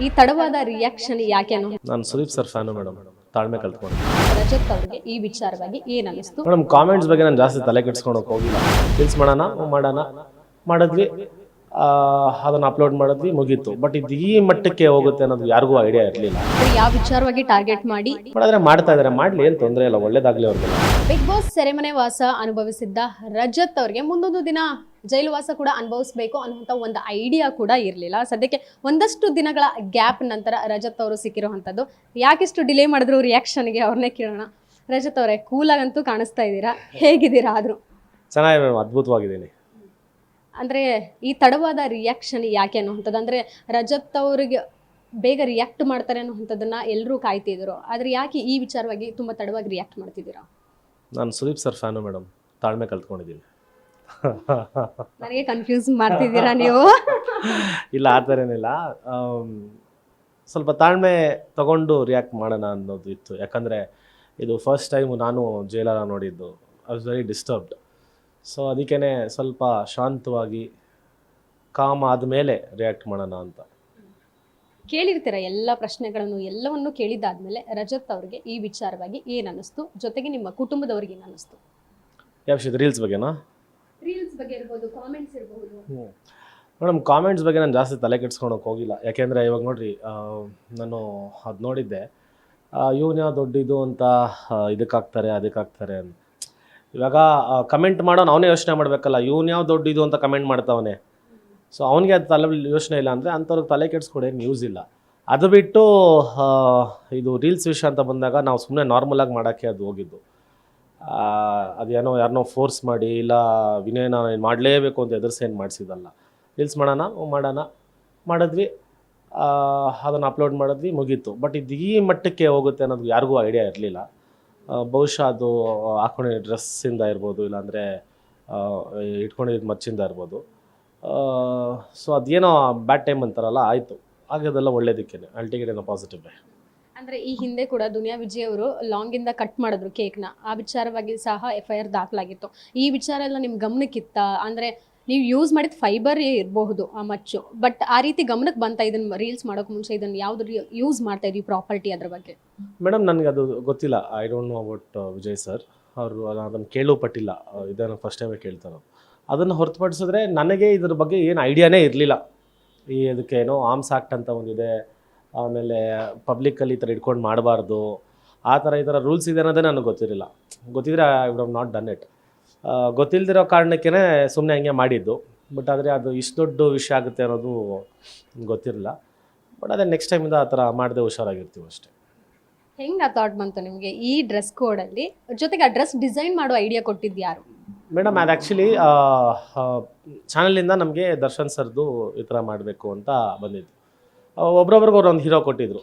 ಈ ತಡವಾದ ರಿಯಾಕ್ಷನ್ ಯಾಕೆ ಅನ್ನೋ ನಾನು ಸುದೀಪ್ ಸರ್ ಫ್ಯಾನು ಮೇಡಮ್, ತಾಳ್ಮೆ ಕಲ್ತ್ಕೊಂಡು. ರಜತ್ ಅವರಿಗೆ ಈ ವಿಚಾರವಾಗಿ ಏನ್ ಅನಿಸ್ತು? ಮೇಡಮ್ ಕಾಮೆಂಟ್ಸ್ ಬಗ್ಗೆ ನಾನು ಜಾಸ್ತಿ ತಲೆ ಕೆಡ್ಸ್ಕೊಳಕ್ಕೆ ಹೋಗಿಲ್ಲ. ರೀಲ್ಸ್ ಮಾಡಿದ್ವಿ, ಅದನ್ನು ಅಪ್ಲೋಡ್ ಮಾಡಿದ್ವಿ, ಮುಗೀತು. ಬಟ್ ಇದು ಈ ಮಟ್ಟಕ್ಕೆ ಹೋಗುತ್ತೆ ಅನ್ನೋದು ಯಾರಿಗೂ ಐಡಿಯಾ ಇರಲಿಲ್ಲ. ಯಾವ ವಿಚಾರವಾಗಿ ಟಾರ್ಗೆಟ್ ಮಾಡಿ ಮಾಡಿದ್ರೆ ಮಾಡ್ತಾ ಇದ್ದಾರೆ, ಮಾಡಲಿ, ಏನು ತೊಂದರೆ ಇಲ್ಲ, ಒಳ್ಳೇದಾಗಲಿ ಅವ್ರಿಗೆ. ಬಿಗ್ ಬಾಸ್ ಸೆರೆಮನೆ ವಾಸ ಅನುಭವಿಸಿದ್ದ ರಜತ್ ಅವರಿಗೆ ಮುಂದೊಂದು ದಿನ ಜೈಲು ವಾಸ ಕೂಡ ಅನುಭವಿಸಬೇಕು ಅನ್ನುವಂಥ ಒಂದು ಐಡಿಯಾ ಕೂಡ ಇರಲಿಲ್ಲ. ಸದ್ಯಕ್ಕೆ ಒಂದಷ್ಟು ದಿನಗಳ ಗ್ಯಾಪ್ ನಂತರ ರಜತ್ ಅವರು ಸಿಕ್ಕಿರುವಂಥದ್ದು. ಯಾಕಿಷ್ಟು ಡಿಲೇ ಮಾಡಿದ್ರು ರಿಯಾಕ್ಷನ್ಗೆ ಅವ್ರನ್ನೇ ಕೇಳೋಣ. ರಜತ್ ಅವರೇ, ಕೂಲಾಗಂತೂ ಕಾಣಿಸ್ತಾ ಇದ್ದೀರಾ, ಹೇಗಿದ್ದೀರಾ? ಆದರೂ ಚೆನ್ನಾಗಿದೆ ಮೇಡಮ್, ಅದ್ಭುತವಾಗಿದ್ದೀನಿ. ಅಂದರೆ ಈ ತಡವಾದ ರಿಯಾಕ್ಷನ್ ಯಾಕೆ ಅನ್ನುವಂಥದ್ದು, ಅಂದರೆ ರಜತ್ ಅವರಿಗೆ ಬೇಗ ರಿಯಾಕ್ಟ್ ಮಾಡ್ತಾರೆ ಅನ್ನುವಂಥದ್ದನ್ನು ಎಲ್ಲರೂ ಕಾಯ್ತಿದ್ರು. ಆದರೆ ಯಾಕೆ ಈ ವಿಚಾರವಾಗಿ ತುಂಬ ತಡವಾಗಿ ರಿಯಾಕ್ಟ್ ಮಾಡ್ತಿದ್ದೀರಾ? ನಾನು ಸುದೀಪ್ ಸರ್ ಫ್ಯಾನು ಮೇಡಮ್, ತಾಳ್ಮೆ ಕಲ್ತ್ಕೊಂಡಿದ್ದೀನಿ. ನನಗೆ ಕನ್ಫ್ಯೂಸ್ ಮಾಡ್ತಿದ್ದೀರಾ ನೀವು? ಇಲ್ಲ, ಆ ಥರ ಏನಿಲ್ಲ. ಸ್ವಲ್ಪ ತಾಳ್ಮೆ ತಗೊಂಡು ರಿಯಾಕ್ಟ್ ಮಾಡೋಣ ಅನ್ನೋದು ಇತ್ತು. ಯಾಕಂದರೆ ಇದು ಫಸ್ಟ್ ಟೈಮು ನಾನು ಜೈಲರ ನೋಡಿದ್ದು. I was very disturbed. So ಅದಕ್ಕೇ ಸ್ವಲ್ಪ ಶಾಂತವಾಗಿ ಕಾಮ್ ಆದಮೇಲೆ ರಿಯಾಕ್ಟ್ ಮಾಡೋಣ ಅಂತ. ಕೇಳಿರ್ತೀರ ಎಲ್ಲ ಪ್ರಶ್ನೆಗಳನ್ನು ಎಲ್ಲವನ್ನು ಕೇಳಿದ್ದಾದ್ಮೇಲೆ ರಜತ್ ಅವರಿಗೆ ಈ ವಿಚಾರವಾಗಿ ಏನು ಅನ್ನಿಸ್ತು, ಜೊತೆಗೆ ನಿಮ್ಮ ಕುಟುಂಬದವ್ರಿಗೆ ಏನು ಅನ್ನಿಸ್ತು? ಯಾವ ವಿಷಯದ? ರೀಲ್ಸ್ ಬಗ್ಗೆನಾ? ರೀಲ್ಸ್ ಬಗ್ಗೆ ಇರ್ಬೋದು, ಕಾಮೆಂಟ್ಸ್ ಇರ್ಬೋದು. ಮೇಡಮ್, ಕಾಮೆಂಟ್ಸ್ ಬಗ್ಗೆ ನಾನು ಜಾಸ್ತಿ ತಲೆ ಕೆಡ್ಸ್ಕೊಳಕ್ಕೆ ಹೋಗಿಲ್ಲ. ಯಾಕೆಂದರೆ ಇವಾಗ ನೋಡಿರಿ, ನಾನು ಅದು ನೋಡಿದ್ದೆ, ಇವನು ಯಾವ ದೊಡ್ಡದು ಅಂತ ಇದಕ್ಕಾಗ್ತಾರೆ ಅದಕ್ಕಾಗ್ತಾರೆ ಅಂತ. ಇವಾಗ ಕಮೆಂಟ್ ಮಾಡೋನು ಅವನೇ ಯೋಚನೆ ಮಾಡಬೇಕಲ್ಲ, ಇವನು ಯಾವ ದೊಡ್ಡದು ಅಂತ ಕಮೆಂಟ್ ಮಾಡ್ತಾವನೆ. ಸೊ ಅವನಿಗೆ ಅದು ತಲೆ ಯೋಚನೆ ಇಲ್ಲ ಅಂದರೆ ಅಂಥವ್ರಿಗೆ ತಲೆ ಕೆಡ್ಸ್ಕೊಡೇನು ಯೂಸ್ ಇಲ್ಲ. ಅದು ಬಿಟ್ಟು ಇದು ರೀಲ್ಸ್ ವಿಷಯ ಅಂತ ಬಂದಾಗ ನಾವು ಸುಮ್ಮನೆ ನಾರ್ಮಲಾಗಿ ಮಾಡೋಕ್ಕೆ ಅದು ಹೋಗಿದ್ದು. ಅದೇನೋ ಯಾರನ್ನೋ ಫೋರ್ಸ್ ಮಾಡಿ ಇಲ್ಲ ವಿನಯನ ಮಾಡಲೇಬೇಕು ಅಂತ ಎದುರಿಸಿ ಏನು ಮಾಡಿಸಿದಲ್ಲ. ರೀಲ್ಸ್ ಮಾಡಿದ್ವಿ, ಅದನ್ನು ಅಪ್ಲೋಡ್ ಮಾಡಿದ್ವಿ, ಮುಗೀತು. ಬಟ್ ಇದು ಈ ಮಟ್ಟಕ್ಕೆ ಹೋಗುತ್ತೆ ಅನ್ನೋದು ಯಾರಿಗೂ ಐಡಿಯಾ ಇರಲಿಲ್ಲ. ಬಹುಶಃ ಅದು ಹಾಕೊಂಡಿದ್ದ ಡ್ರೆಸ್ಸಿಂದ ಇರ್ಬೋದು, ಇಲ್ಲಾಂದರೆ ಇಟ್ಕೊಂಡಿದ್ದು ಮಚ್ಚಿಂದ ಇರ್ಬೋದು. ಸೊ ಅದೇನೋ ಬ್ಯಾಡ್ ಟೈಮ್ ಅಂತಾರಲ್ಲ, ಆಯಿತು, ಆಗೋದೆಲ್ಲ ಒಳ್ಳೇದಕ್ಕೇ. ಅಲ್ಟಿಗೇಟ್ ಏನೋ ಪಾಸಿಟಿವ್. ಅಂದರೆ ಈ ಹಿಂದೆ ಕೂಡ ದುನಿಯಾ ವಿಜಯ್ ಅವರು ಲಾಂಗಿಂದ ಕಟ್ ಮಾಡಿದ್ರು ಕೇಕ್ನ. ಆ ವಿಚಾರವಾಗಿ ಸಹ FIR ದಾಖಲಾಗಿತ್ತು. ಈ ವಿಚಾರ ಎಲ್ಲ ನಿಮ್ಮ ಗಮನಕ್ಕಿತ್ತ? ಅಂದರೆ ನೀವು ಯೂಸ್ ಮಾಡಿದ ಫೈಬರ್ ಇರಬಹುದು ಆ ಮಚ್ಚು, ಬಟ್ ಆ ರೀತಿ ಗಮನಕ್ಕೆ ಬಂತ ಇದನ್ನು ರೀಲ್ಸ್ ಮಾಡೋಕೆ ಮುಂಚೆ ಇದನ್ನು ಯಾವ್ದು ಯೂಸ್ ಮಾಡ್ತಾ ಇದ್ವಿ ಪ್ರಾಪರ್ಟಿ ಅದ್ರ ಬಗ್ಗೆ? ಮೇಡಮ್, ನನಗೆ ಅದು ಗೊತ್ತಿಲ್ಲ. I don't know about Vijay sir. ಅವರು ಅದನ್ನು ಕೇಳೂ ಪಟ್ಟಿಲ್ಲ, ಇದನ್ನು ಫಸ್ಟ್ ಟೈಮೇ ಕೇಳ್ತಾರೆ. ಅದನ್ನು ಹೊರತುಪಡಿಸಿದ್ರೆ ನನಗೆ ಇದ್ರ ಬಗ್ಗೆ ಏನು ಐಡಿಯಾನೇ ಇರಲಿಲ್ಲ. ಅದಕ್ಕೇನೋ ಆರ್ಮ್ಸ್ ಆ್ಯಕ್ಟ್ ಅಂತ ಒಂದಿದೆ, ಆಮೇಲೆ ಪಬ್ಲಿಕ್ಕಲ್ಲಿ ಈ ಥರ ಇಟ್ಕೊಂಡು ಮಾಡಬಾರ್ದು, ಆ ಥರ ಈ ಥರ ರೂಲ್ಸ್ ಇದೆ ಅನ್ನೋದೇ ನನಗೆ ಗೊತ್ತಿರಲಿಲ್ಲ. ಗೊತ್ತಿದ್ರೆ I would have not done it. ಗೊತ್ತಿಲ್ಲದಿರೋ ಕಾರಣಕ್ಕೇ ಸುಮ್ಮನೆ ಹಂಗೆ ಮಾಡಿದ್ದು. ಬಟ್ ಆದರೆ ಅದು ಇಷ್ಟು ದೊಡ್ಡ ವಿಷಯ ಆಗುತ್ತೆ ಅನ್ನೋದು ಗೊತ್ತಿರಲಿಲ್ಲ. ಬಟ್ ಅದೇ ನೆಕ್ಸ್ಟ್ ಟೈಮಿಂದ ಆ ಥರ ಮಾಡದೆ ಹುಷಾರಾಗಿರ್ತೀವಿ ಅಷ್ಟೇ. ಹೆಂಗೆ ಆ ಥಾಟ್ ಬಂತು ನಿಮಗೆ ಈ ಡ್ರೆಸ್ ಕೋಡಲ್ಲಿ? ಜೊತೆಗೆ ಆ ಡ್ರೆಸ್ ಡಿಸೈನ್ ಮಾಡೋ ಐಡಿಯಾ ಕೊಟ್ಟಿದ್ದು ಯಾರು? ಮೇಡಮ್, ಅದು ಆ್ಯಕ್ಚುಲಿ ಚಾನಲಿಂದ ನಮಗೆ ದರ್ಶನ್ ಸರ್ದು ಈ ಥರ ಮಾಡಬೇಕು ಅಂತ ಬಂದಿದ್ದು. ಒಬ್ರೊಬ್ರಿಗೆ ಒಂದು ಹೀರೋ ಕೊಟ್ಟಿದ್ದರು.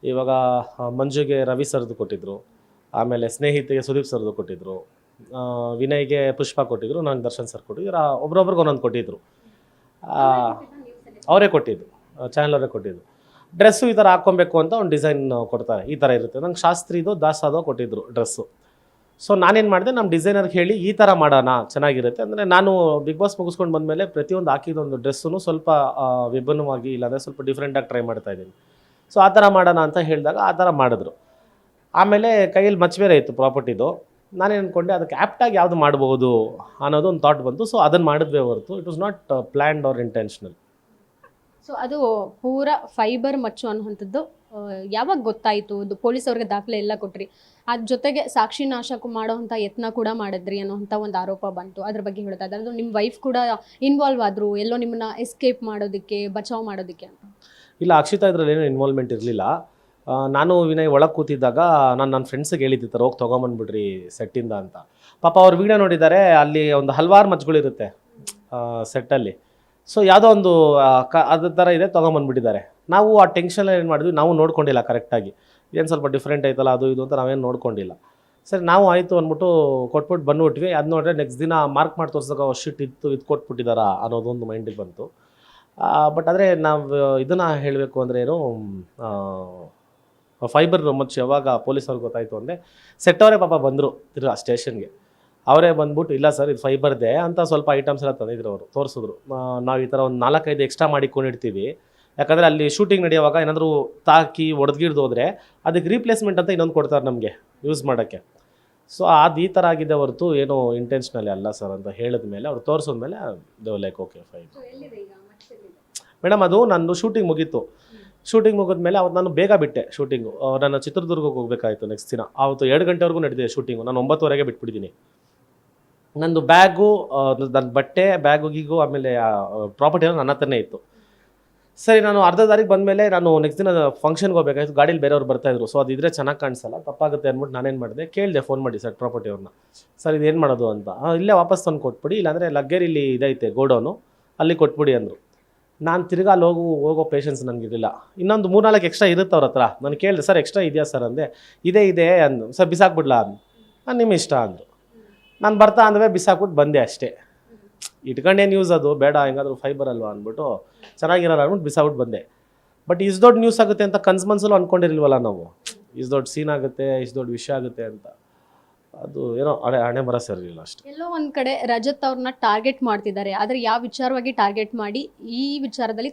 ಇವಾಗ ಮಂಜುಗೆ ರವಿ ಸರ್ದು ಕೊಟ್ಟಿದ್ದರು, ಆಮೇಲೆ ಸ್ನೇಹಿತೆಗೆ ಸುದೀಪ್ ಸರ್ದು ಕೊಟ್ಟಿದ್ದರು, ವಿನಯ್ಗೆ ಪುಷ್ಪ ಕೊಟ್ಟಿದ್ರು, ನನಗೆ ದರ್ಶನ್ ಸರ್ ಕೊಟ್ಟಿದ್ರು. ಒಬ್ರೊಬ್ರಿಗೆ ಒಂದೊಂದು ಕೊಟ್ಟಿದ್ದರು. ಅವರೇ ಕೊಟ್ಟಿದ್ದು, ಚಾನಲ್ ಅವರೇ ಕೊಟ್ಟಿದ್ದು. ಡ್ರೆಸ್ಸು ಈ ಥರ ಹಾಕ್ಕೊಬೇಕು ಅಂತ ಒಂದು ಡಿಸೈನ್ ಕೊಡ್ತಾರೆ, ಈ ಥರ ಇರುತ್ತೆ. ನಂಗೆ ಶಾಸ್ತ್ರಿದು ದಾಸಾದೋ ಕೊಟ್ಟಿದ್ದರು ಡ್ರೆಸ್ಸು. ಸೊ ನಾನೇನು ಮಾಡಿದೆ, ನಮ್ಮ ಡಿಸೈನರ್ಗೆ ಹೇಳಿ ಈ ಥರ ಮಾಡೋಣ, ಚೆನ್ನಾಗಿರುತ್ತೆ. ಅಂದರೆ ನಾನು ಬಿಗ್ ಬಾಸ್ ಮುಗಿಸ್ಕೊಂಡು ಬಂದಮೇಲೆ ಪ್ರತಿಯೊಂದು ಹಾಕಿದೊಂದು ಡ್ರೆಸ್ಸೂ ಸ್ವಲ್ಪ ವಿಭಿನ್ನವಾಗಿ, ಇಲ್ಲಾಂದರೆ ಸ್ವಲ್ಪ ಡಿಫ್ರೆಂಟಾಗಿ ಟ್ರೈ ಮಾಡ್ತಾಯಿದ್ದೀನಿ. ಸೊ ಆ ಥರ ಮಾಡೋಣ ಅಂತ ಹೇಳಿದಾಗ ಆ ಥರ ಮಾಡಿದ್ರು. ಆಮೇಲೆ ಕೈಯಲ್ಲಿ ಮಚ್ಚ ಬೇರೆ ಇತ್ತು ಪ್ರಾಪರ್ಟಿದು. ನಾನೇನು ಅಂದ್ಕೊಂಡೆ, ಅದಕ್ಕೆ ಆ್ಯಪ್ಟಾಗಿ ಯಾವುದು ಮಾಡ್ಬೋದು ಅನ್ನೋದು ಒಂದು ಥಾಟ್ ಬಂತು. ಸೊ ಅದನ್ನು ಮಾಡಿದ್ವಿ ಹೊರತು it was not planned or intentional. So ಅದು ಪೂರ ಫೈಬರ್ ಮಚ್ಚು ಅನ್ನುವಂಥದ್ದು ಯಾವಾಗ ಗೊತ್ತಾಯಿತು? ಅದು ಪೊಲೀಸ್ ಅವ್ರಿಗೆ ದಾಖಲೆ ಎಲ್ಲ ಕೊಟ್ರಿ, ಅದ್ರ ಜೊತೆಗೆ ಸಾಕ್ಷಿ ನಾಶಕ್ಕೂ ಮಾಡೋವಂಥ ಯತ್ನ ಕೂಡ ಮಾಡಿದ್ರಿ ಅನ್ನೋವಂಥ ಒಂದು ಆರೋಪ ಬಂತು. ಅದ್ರ ಬಗ್ಗೆ ಹೇಳ್ತಾ ಇದ್ದಾರೆ. ಅದು ನಿಮ್ಮ ವೈಫ್ ಕೂಡ ಇನ್ವಾಲ್ವ್ ಆದರು ಎಲ್ಲೋ ನಿಮ್ಮನ್ನ ಎಸ್ಕೇಪ್ ಮಾಡೋದಕ್ಕೆ, ಬಚಾವ್ ಮಾಡೋದಕ್ಕೆ ಅಂತ? ಇಲ್ಲ, ಅಕ್ಷಿತಾ ಇದರಲ್ಲಿ ಏನೂ ಇನ್ವಾಲ್ವ್ಮೆಂಟ್ ಇರಲಿಲ್ಲ. ನಾನು ವಿನಯ್ ಒಳಗೆ ಕೂತಿದ್ದಾಗ ನಾನು ನನ್ನ ಫ್ರೆಂಡ್ಸಿಗೆ ಹೇಳಿದ್ದೆ ಹೋಗಿ ತೊಗೊಂಬಂದ್ಬಿಡ್ರಿ ಸೆಟ್ಟಿಂದ ಅಂತ. ಪಾಪ ಅವ್ರು ವೀಡಿಯೋ ನೋಡಿದ್ದಾರೆ, ಅಲ್ಲಿ ಒಂದು ಹಲವಾರು ಮಚ್ಚುಗಳಿರುತ್ತೆ ಸೆಟ್ಟಲ್ಲಿ. ಸೊ ಯಾವುದೋ ಒಂದು ಅದ್ರ ಥರ ಇದೆ, ತೊಗೊಂಬಂದ್ಬಿಟ್ಟಿದ್ದಾರೆ. ನಾವು ಆ ಟೆನ್ಷನಲ್ಲಿ ಏನು ಮಾಡಿದ್ವಿ, ನಾವು ನೋಡ್ಕೊಂಡಿಲ್ಲ ಕರೆಕ್ಟಾಗಿ, ಏನು ಸ್ವಲ್ಪ ಡಿಫ್ರೆಂಟ್ ಐತಲ್ಲ ಅದು ಇದು ಅಂತ ನಾವೇನು ನೋಡ್ಕೊಂಡಿಲ್ಲ. ಸರಿ, ನಾವು ಆಯಿತು ಅಂದ್ಬಿಟ್ಟು ಕೊಟ್ಬಿಟ್ಟು ಬಂದುಬಿಟ್ವಿ. ಅದು ನೋಡಿದ್ರೆ ನೆಕ್ಸ್ಟ್ ದಿನ ಮಾರ್ಕ್ ಮಾಡಿ ತೋರಿಸಿದಾಗ ಶಿಟ್ ಇತ್ತು, ಇದು ಕೊಟ್ಬಿಟ್ಟಿದ್ದಾರಾ ಅನ್ನೋದೊಂದು ಮೈಂಡಿಗೆ ಬಂತು. ಬಟ್ ಆದರೆ ನಾವು ಇದನ್ನು ಹೇಳಬೇಕು ಅಂದರೆ ಏನು, ಫೈಬರ್ ಮಚ್ಚು ಯಾವಾಗ ಪೊಲೀಸವ್ರಿಗೆ ಗೊತ್ತಾಯಿತು ಅಂದರೆ ಸೆಟ್ಟವರೇ ಪಾಪ ಬಂದರು ತಿರ್ಗಾ ಸ್ಟೇಷನ್ಗೆ. ಅವರೇ ಬಂದ್ಬಿಟ್ಟು ಇಲ್ಲ ಸರ್ ಇದು ಫೈಬರ್ದೆ ಅಂತ ಸ್ವಲ್ಪ ಐಟಮ್ಸ್ ಎಲ್ಲ ತಂದಿದ್ರು. ಅವರು ತೋರಿಸಿದ್ರು, ನಾವು ಈ ಥರ ಒಂದು 4-5 ಎಕ್ಸ್ಟ್ರಾ ಮಾಡಿಕೊಂಡಿರ್ತೀವಿ, ಯಾಕಂದರೆ ಅಲ್ಲಿ ಶೂಟಿಂಗ್ ನಡೆಯುವಾಗ ಏನಾದರೂ ತಾಕಿ ಒಡೆದ್ಗಿಡ್ದು ಹೋದರೆ ಅದಕ್ಕೆ ರೀಪ್ಲೇಸ್ಮೆಂಟ್ ಅಂತ ಇನ್ನೊಂದು ಕೊಡ್ತಾರೆ ನಮಗೆ ಯೂಸ್ ಮಾಡೋಕ್ಕೆ. ಸೊ ಅದು ಈ ಥರ ಆಗಿದೆ ಹೊರತು ಏನೋ ಇಂಟೆನ್ಷನಲಿ ಅಲ್ಲ ಸರ್ ಅಂತ ಹೇಳಿದ ಮೇಲೆ ಅವ್ರು ತೋರಿಸಿದ್ಮೇಲೆ they've like okay fine. Madam ಅದು ನಂದು ಶೂಟಿಂಗ್ ಮುಗೀತು. ಶೂಟಿಂಗ್ ಮುಗಿದ್ಮೇಲೆ ಅವತ್ತು ನಾನು ಬೇಗ ಬಿಟ್ಟೆ ಶೂಟಿಂಗು. ನಾನು ಚಿತ್ರದುರ್ಗಕ್ಕೆ ಹೋಗಬೇಕಾಯಿತು ನೆಕ್ಸ್ಟ್ ದಿನ. ಅವತ್ತು 2 ಗಂಟೆವರೆಗೂ ನಡೆದಿದೆ ಶೂಟಿಂಗು. ನಾನು 9:30ಗೆ ಬಿಟ್ಬಿಟ್ಟಿದ್ದೀನಿ. ನಂದು ಬ್ಯಾಗು, ನನ್ನ ಬಟ್ಟೆ, ಬ್ಯಾಗು ಗೀಗು ಆಮೇಲೆ ಪ್ರಾಪರ್ಟಿ ಎಲ್ಲ ನನ್ನ ಹತ್ರನೇ ಇತ್ತು. ಸರಿ, ನಾನು ಅರ್ಧ ದಾರಿಗೆ ಬಂದಮೇಲೆ ನಾನು ನೆಕ್ಸ್ಟ್ ದಿನ ಫಂಕ್ಷನ್ಗೆ ಹೋಗ್ಬೇಕಾಯ್ತು. ಗಾಡೀಲಿ ಬೇರೆಯವ್ರು ಬರ್ತಾಯಿದ್ರು. ಸೊ ಅದಿದ್ರೆ ಚೆನ್ನಾಗಿ ಕಾಣಿಸಲ್ಲ, ತಪ್ಪಾಗುತ್ತೆ ಅಂದ್ಬಿಟ್ಟು ನಾನೇನು ಮಾಡಿದೆ, ಕೇಳಿದೆ ಫೋನ್ ಮಾಡಿ ಸರ್ ಪ್ರಾಪರ್ಟಿ ಅವ್ರನ್ನ, ಸರ್ ಇದೇನು ಮಾಡೋದು ಅಂತ. ಇಲ್ಲೇ ವಾಪಸ್ ತಂದು ಕೊಟ್ಬಿಡಿ, ಇಲ್ಲಾಂದರೆ ಲಗ್ಗೇರಿಲಿ ಇದೈತೆ ಗೋಡೌನು, ಅಲ್ಲಿ ಕೊಟ್ಬಿಡಿ ಅಂದರು. ನಾನು ತಿರ್ಗಾ ಅಲ್ಲಿ ಹೋಗೋ ಪೇಷನ್ಸ್ ನನಗಿರಲಿಲ್ಲ. ಇನ್ನೊಂದು 3-4 ಎಕ್ಸ್ಟ್ರಾ ಇರುತ್ತೆ ಅವ್ರ ಹತ್ರ. ನಾನು ಕೇಳಿದೆ ಸರ್ ಎಕ್ಸ್ಟ್ರಾ ಇದೆಯಾ ಸರ್ ಅಂದೆ. ಇದೆ ಅಂದು. ಸರ್ ಬಿಸಾಕ್ಬಿಡ್ಲಾ ಅಂದು. ನಾನು ನಿಮ್ಮ ಇಷ್ಟ ಅಂದರು. ನಾನು ಬರ್ತಾ ಅಂದವೇ ಬಿಸಾಕ್ಬಿಟ್ಟು ಬಂದೆ ಅಷ್ಟೇ. ಇಟ್ಕೊಂಡೇನು ಯೂಸ್ ಅದು, ಬೇಡ ಹೆಂಗಾದ್ರೂ ಫೈಬರ್ ಅಲ್ವಾ ಅಂದ್ಬಿಟ್ಟು ಚೆನ್ನಾಗಿರಲ್ಲ ಅಂದ್ಬಿಟ್ಟು ಬಿಸಾಕ್ಬಿಟ್ಟು ಬಂದೆ. ಬಟ್ ಇಷ್ಟು ದೊಡ್ಡ ನ್ಯೂಸ್ ಆಗುತ್ತೆ ಅಂತ ಕನ್ಸು ಅಂದ್ಕೊಂಡಿರಲ್ವಲ್ಲ ನಾವು. ಇಷ್ಟು ದೊಡ್ಡ ಸೀನ್ ಆಗುತ್ತೆ, ಇಷ್ಟು ದೊಡ್ಡ ವಿಷಯ ಆಗುತ್ತೆ ಅಂತ. ಅದು ಏನೋ ಹಣೆ ಬರ ಸರಿಯಿಲ್ಲ ಅಷ್ಟೇ. ಎಲ್ಲೋ ಒಂದ್ ಕಡೆ ರಜತ್ ಅವ್ರನ್ನ ಟಾರ್ಗೆಟ್ ಮಾಡ್ತಿದ್ದಾರೆ. ಆದ್ರೆ ಯಾವ ವಿಚಾರವಾಗಿ ಟಾರ್ಗೆಟ್ ಮಾಡಿ ಈ ವಿಚಾರದಲ್ಲಿ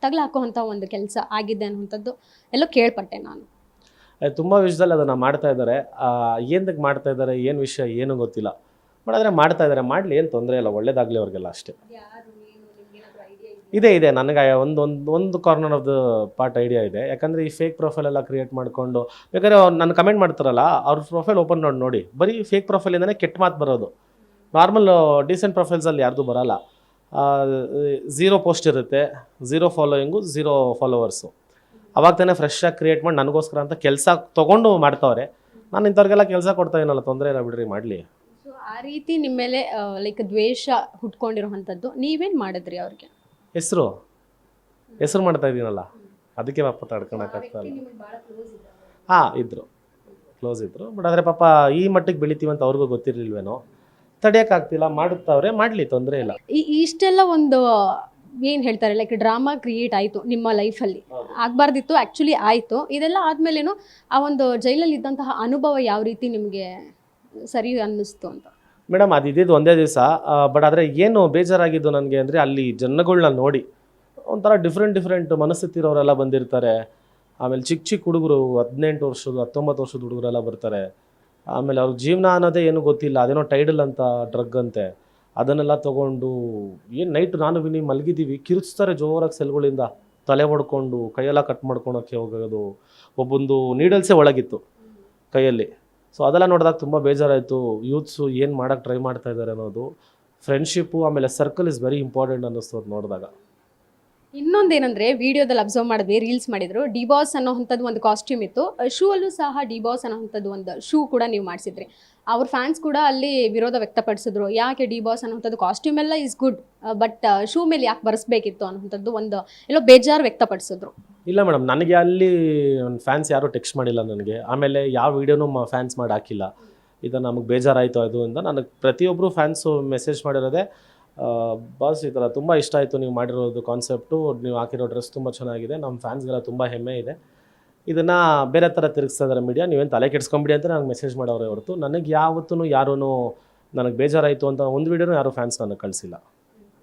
ತಗಲ್ ಹಾಕುವಂತ ಒಂದು ಕೆಲಸ ಆಗಿದೆ ಅನ್ನುವಂಥದ್ದು ಎಲ್ಲೋ ಕೇಳ್ಪಟ್ಟೆ ನಾನು. ತುಂಬ ವಿಷಯದಲ್ಲಿ ಅದನ್ನು ಮಾಡ್ತಾ ಇದ್ದಾರೆ. ಏನಕ್ಕೆ ಮಾಡ್ತಾ ಇದ್ದಾರೆ, ಏನು ವಿಷಯ ಏನೂ ಗೊತ್ತಿಲ್ಲ. ಬಟ್ ಆದರೆ ಮಾಡ್ತಾ ಇದ್ದಾರೆ, ಮಾಡಲಿ, ಏನು ತೊಂದರೆ ಇಲ್ಲ, ಒಳ್ಳೇದಾಗಲಿ ಅವ್ರಿಗೆಲ್ಲ ಅಷ್ಟೇ. ಇದೆ ನನಗೆ ಒಂದು corner of the part idea ಇದೆ. ಯಾಕಂದರೆ ಈ ಫೇಕ್ ಪ್ರೊಫೈಲ್ ಎಲ್ಲ ಕ್ರಿಯೇಟ್ ಮಾಡಿಕೊಂಡು ಬೇಕಾದ್ರೆ ನಾನು ಕಮೆಂಟ್ ಮಾಡ್ತಾರಲ್ಲ, ಅವ್ರ ಪ್ರೊಫೈಲ್ ಓಪನ್ ನೋಡಿ ಬರೀ ಫೇಕ್ ಪ್ರೊಫೈಲಿಂದನೇ ಕೆಟ್ಟ ಮಾತು ಬರೋದು. ನಾರ್ಮಲ್ ಡೀಸೆಂಟ್ ಪ್ರೊಫೈಲ್ಸಲ್ಲಿ ಯಾರ್ದು ಬರೋಲ್ಲ. 0 ಪೋಸ್ಟ್ ಇರುತ್ತೆ, 0 ಫಾಲೋಯಿಂಗು, 0 ಫಾಲೋವರ್ಸು. ಅವಾಗ ತಾನೇ ಫ್ರೆಶ್ ಆಗಿ ಕ್ರಿಯೇಟ್ ಮಾಡಿ ನನಗೋಸ್ಕರ ಅಂತ ಕೆಲಸ ತೊಗೊಂಡು ಮಾಡ್ತಾವ್ರೆ. ನಾನು ಇಂಥವ್ರಿಗೆಲ್ಲ ಕೆಲಸ ಕೊಡ್ತಾ ಏನಲ್ಲ, ತೊಂದರೆ ಇಲ್ಲ ಬಿಡ್ರಿ, ಮಾಡಲಿ. ಸೊ ಆ ರೀತಿ ನಿಮ್ಮ ಮೇಲೆ ಲೈಕ್ ದ್ವೇಷ ಹುಟ್ಕೊಂಡಿರೋವಂಥದ್ದು ನೀವೇನು ಮಾಡಿದ್ರಿ ಅವ್ರಿಗೆ? ಹೆಸರು ಮಾಡ್ತಾ ಇದ್ದೀನಲ್ಲ, ಅದಕ್ಕೆ ಪಾಪ ತಡ್ಕೊಳಕ್ಕಾಗ್ತಲ್ಲ. ಇದ್ರು ಕ್ಲೋಸ್ ಇದ್ರು. ಬಟ್ ಆದರೆ ಪಾಪ ಈ ಮಟ್ಟಿಗೆ ಬೆಳಿತೀವಂತ ಅವ್ರಿಗೂ ಗೊತ್ತಿರಲಿಲ್ವೇನೋ, ತಡೆಯೋಕ್ಕಾಗ್ತಿಲ್ಲ, ಮಾಡುತ್ತವ್ರೆ, ಮಾಡಲಿ, ತೊಂದರೆ ಇಲ್ಲ. ಇಷ್ಟೆಲ್ಲ ಒಂದು ಏನು ಹೇಳ್ತಾರೆ ಲೈಕ್ ಡ್ರಾಮಾ ಕ್ರಿಯೇಟ್ ಆಯಿತು ನಿಮ್ಮ ಲೈಫಲ್ಲಿ, ಆಗಬಾರ್ದಿತ್ತು, ಆ್ಯಕ್ಚುಲಿ ಆಯಿತು. ಇದೆಲ್ಲ ಆದಮೇಲೇನು ಆ ಒಂದು ಜೈಲಲ್ಲಿ ಇದ್ದಂತಹ ಅನುಭವ ಯಾವ ರೀತಿ ನಿಮಗೆ ಸರಿ ಅನ್ನಿಸ್ತು ಅಂತ? ಮೇಡಮ್ ಅದು ಇದ್ದಿದ್ದು ಒಂದೇ ದಿವಸ. ಬಟ್ ಆದರೆ ಏನು ಬೇಜಾರಾಗಿದ್ದು ನನಗೆ ಅಂದರೆ ಅಲ್ಲಿ ಜನಗಳನ್ನ ನೋಡಿ ಒಂಥರ ಡಿಫ್ರೆಂಟ್ ಮನಸ್ಥಿತಿ ಇರೋರೆಲ್ಲ ಬಂದಿರ್ತಾರೆ. ಆಮೇಲೆ ಚಿಕ್ಕ ಹುಡುಗರು 18 ವರ್ಷದ 19 ವರ್ಷದ ಹುಡುಗರೆಲ್ಲ ಬರ್ತಾರೆ. ಆಮೇಲೆ ಅವ್ರ ಜೀವನ ಅನ್ನೋದೇ ಏನೂ ಗೊತ್ತಿಲ್ಲ. ಅದೇನೋ ಟೈಡಲ್ ಅಂತ ಡ್ರಗ್ ಅಂತೆ, ಅದನ್ನೆಲ್ಲ ತೊಗೊಂಡು ಏನು ನೈಟ್ ನಾನು ವಿನಿ ಮಲಗಿದ್ದೀವಿ, ಕಿರುಚ್ತಾರೆ ಜೋರಾಗಿ ಸೆಲ್ಗಳಿಂದ, ತಲೆ ಹೊಡ್ಕೊಂಡು ಕೈಯೆಲ್ಲ ಕಟ್ ಮಾಡ್ಕೊಳಕ್ಕೆ ಹೋಗೋದು. ಒಬ್ಬೊಂದು ನೀಡಲ್ಸೇ ಒಳಗಿತ್ತು ಕೈಯಲ್ಲಿ. ಸೊ ಅದೆಲ್ಲ ನೋಡಿದಾಗ ತುಂಬ ಬೇಜಾರಾಯಿತು. ಯೂತ್ಸು ಏನು ಮಾಡೋಕ್ಕೆ ಟ್ರೈ ಮಾಡ್ತಾ ಇದ್ದಾರೆ ಅನ್ನೋದು. ಫ್ರೆಂಡ್ಶಿಪ್ಪು ಆಮೇಲೆ ಸರ್ಕಲ್ ಇಸ್ ವೆರಿ ಇಂಪಾರ್ಟೆಂಟ್ ಅನ್ನಿಸ್ತು ಅದು ನೋಡಿದಾಗ. ಇನ್ನೊಂದೇನೆಂದರೆ ವಿಡಿಯೋದಲ್ಲಿ ಅಬ್ಸರ್ವ್ ಮಾಡಿದ್ವಿ, ರೀಲ್ಸ್ ಮಾಡಿದ್ರು, ಡಿ ಬಾಸ್ ಅನ್ನೋವಂಥದ್ದು ಒಂದು ಕಾಸ್ಟ್ಯೂಮ್ ಇತ್ತು. ಶೂ ಅಲ್ಲೂ ಸಹ ಡಿ ಬಾಸ್ ಅನ್ನೋವಂಥದ್ದು ಒಂದು ಶೂ ಕೂಡ ನೀವು ಮಾಡಿಸಿದ್ರಿ. ಅವ್ರ ಫ್ಯಾನ್ಸ್ ಕೂಡ ಅಲ್ಲಿ ವಿರೋಧ ವ್ಯಕ್ತಪಡಿಸಿದ್ರು. ಯಾಕೆ ಡಿ ಬಾಸ್ ಅನ್ನೋವಂಥದ್ದು ಕಾಸ್ಟ್ಯೂಮ್ ಎಲ್ಲ ಇಸ್ ಗುಡ್, ಬಟ್ ಶೂ ಮೇಲೆ ಯಾಕೆ ಬರೆಸ್ಬೇಕಿತ್ತು ಅನ್ನೋವಂಥದ್ದು ಒಂದು ಎಲ್ಲೋ ಬೇಜಾರು ವ್ಯಕ್ತಪಡಿಸಿದ್ರು. ಇಲ್ಲ ಮೇಡಮ್, ನನಗೆ ಅಲ್ಲಿ ನನ್ನ ಫ್ಯಾನ್ಸ್ ಯಾರೂ ಟೆಕ್ಸ್ಟ್ ಮಾಡಿಲ್ಲ ನನಗೆ. ಆಮೇಲೆ ಯಾವ ವೀಡಿಯೋನೂ ಫ್ಯಾನ್ಸ್ ಮಾಡಿ ಹಾಕಿಲ್ಲ. ಇದು ನಮಗೆ ಬೇಜಾರಾಯಿತು ಅದು ಅಂತ ನನಗೆ ಪ್ರತಿಯೊಬ್ಬರು ಫ್ಯಾನ್ಸು ಮೆಸೇಜ್ ಮಾಡಿರೋದೆ, ಬಾಸ್ ಈ ಥರ ತುಂಬ ಇಷ್ಟ ಆಯಿತು ನೀವು ಮಾಡಿರೋದು ಕಾನ್ಸೆಪ್ಟು, ನೀವು ಹಾಕಿರೋ ಡ್ರೆಸ್ ತುಂಬ ಚೆನ್ನಾಗಿದೆ, ನಮ್ಮ ಫ್ಯಾನ್ಸ್ಗೆಲ್ಲ ತುಂಬ ಹೆಮ್ಮೆ ಇದೆ, ಇದನ್ನು ಬೇರೆ ಥರ ತಿರುಗಿಸ್ತಾ ಇದ್ದಾರೆ ಮೀಡಿಯಾ, ನೀವೇನು ತಲೆ ಕೆಡಿಸ್ಕೊಂಬಿಡಿ ಅಂತ ನನಗೆ ಮೆಸೇಜ್ ಮಾಡೋರೆ ಹೊರತು ನನಗೆ ಯಾವತ್ತೂ ಯಾರೂ ನನಗೆ ಬೇಜಾರಾಯಿತು ಅಂತ ಒಂದು ವೀಡಿಯೋನೂ ಯಾರೂ ಫ್ಯಾನ್ಸ್ ನನಗೆ ಕಳಿಸಿಲ್ಲ.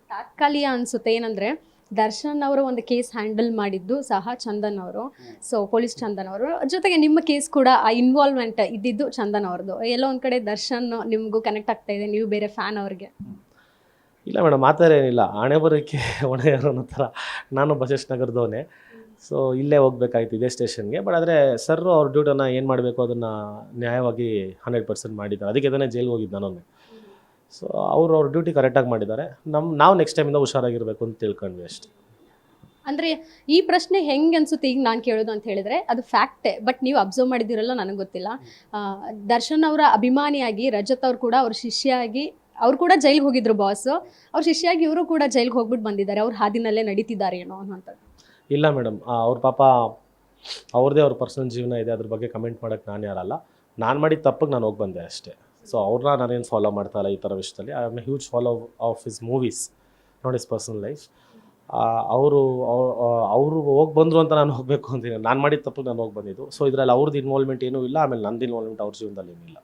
ತಾತ್ಕಾಲಿಕ ಅನಿಸುತ್ತೆ ಏನಂದರೆ ದರ್ಶನ್ ಅವರು ಒಂದು ಕೇಸ್ ಹ್ಯಾಂಡಲ್ ಮಾಡಿದ್ದು ಸಹ ಚಂದನ್ ಅವರು, ಸೊ ಪೊಲೀಸ್ ಚಂದನ್ ಅವರು ಜೊತೆಗೆ ನಿಮ್ಮ ಕೇಸ್ ಕೂಡ ಆ ಇನ್ವಾಲ್ವ್ಮೆಂಟ್ ಇದ್ದಿದ್ದು ಚಂದನ್ ಅವ್ರದ್ದು. ಎಲ್ಲೋ ಒಂದು ಕಡೆ ದರ್ಶನ್ ನಿಮಗೂ ಕನೆಕ್ಟ್ ಆಗ್ತಾ ಇದೆ, ನೀವು ಬೇರೆ ಫ್ಯಾನ್ ಅವ್ರಿಗೆ? ಇಲ್ಲ ಮೇಡಮ್, ಆ ಥರ ಏನಿಲ್ಲ. ಹಣೆ ಬರೋಕ್ಕೆ ಹೊಣೆ ಯಾರೋ ಅನ್ನೋ ಥರ. ನಾನು ಬಸವೇಶ್ವರ ನಗರದವನೇ, ಸೊ ಇಲ್ಲೇ ಹೋಗ್ಬೇಕಾಯ್ತು ಇದೇ ಸ್ಟೇಷನ್ಗೆ. ಬಟ್ ಆದರೆ ಸರ್ ಅವ್ರ ಡ್ಯೂಟಿನ ಏನು ಮಾಡಬೇಕು ಅದನ್ನು ನ್ಯಾಯವಾಗಿ 100% ಮಾಡಿದ್ದಾರೆ. ಅದಕ್ಕೆ ತಾನೇ ಜೈಲಿಗೆ ಹೋಗಿದ್ದು ನಾನು. ಸೊ ಅವ್ರ ಡ್ಯೂಟಿ ಕರೆಕ್ಟಾಗಿ ಮಾಡಿದ್ದಾರೆ. ನಾವು ನೆಕ್ಸ್ಟ್ ಟೈಮಿಂದ ಹುಷಾರಾಗಿರಬೇಕು ಅಂತ ತಿಳ್ಕೊಂಡ್ವಿ ಅಷ್ಟೇ. ಅಂದರೆ ಈ ಪ್ರಶ್ನೆ ಹೆಂಗೆ ಅನಿಸುತ್ತೆ ಈಗ ನಾನು ಕೇಳೋದು ಅಂತ ಹೇಳಿದ್ರೆ ಅದು ಫ್ಯಾಕ್ಟೇ, ಬಟ್ ನೀವು ಅಬ್ಸರ್ವ್ ಮಾಡಿದ್ದೀರಲ್ಲ ನನಗೆ ಗೊತ್ತಿಲ್ಲ. ದರ್ಶನ್ ಅವರ ಅಭಿಮಾನಿಯಾಗಿ ರಜತ್ ಅವ್ರು ಕೂಡ ಅವ್ರ ಶಿಷ್ಯಾಗಿ ಅವ್ರು ಕೂಡ ಜೈಲಿಗೆ ಹೋಗಿದ್ರು ಬಾಸ್, ಅವ್ರ ಶಿಷ್ಯಾಗಿ ಇವರು ಕೂಡ ಜೈಲಿಗೆ ಹೋಗ್ಬಿಟ್ಟು ಬಂದಿದ್ದಾರೆ. ಅವ್ರ ಹಾದಿನಲ್ಲೇ ನಡೀತಿದ್ದಾರೆ ಏನೋ ಅನ್ನೋಂಥದ್ದು. ಇಲ್ಲ ಮೇಡಮ್, ಅವ್ರ ಪಾಪ ಅವ್ರದ್ದೇ ಅವ್ರ ಪರ್ಸನಲ್ ಜೀವನ ಇದೆ, ಅದ್ರ ಬಗ್ಗೆ ಕಮೆಂಟ್ ಮಾಡೋಕ್ಕೆ ನಾನು ಯಾರಲ್ಲ. ನಾನು ಮಾಡಿದ ತಪ್ಪಿಗೆ ನಾನು ಹೋಗಿ ಬಂದೆ ಅಷ್ಟೇ. ಸೊ ಅವ್ರನ್ನ ನಾನೇನು ಫಾಲೋ ಮಾಡ್ತಾ ಇಲ್ಲ ಈ ಥರ ವಿಷಯದಲ್ಲಿ. I am A huge follow of his movies, not his personal life. ಅವರು ಹೋಗಿ ಬಂದರು ಅಂತ ನಾನು ಹೋಗಬೇಕು ಅಂತೀನಿ. ನಾನು ಮಾಡಿದ ತಪ್ಪಿಗೆ ನಾನು ಹೋಗಿ ಬಂದಿದ್ದು. ಸೊ ಇದರಲ್ಲಿ ಅವ್ರದ್ದು ಇನ್ವಾಲ್ವ್ಮೆಂಟ್ ಏನೂ ಇಲ್ಲ, ಆಮೇಲೆ ನಂದು ಇನ್ವಾಲ್ವ್ಮೆಂಟ್ ಅವ್ರ ಜೀವನದಲ್ಲಿ ಏನಿಲ್ಲ.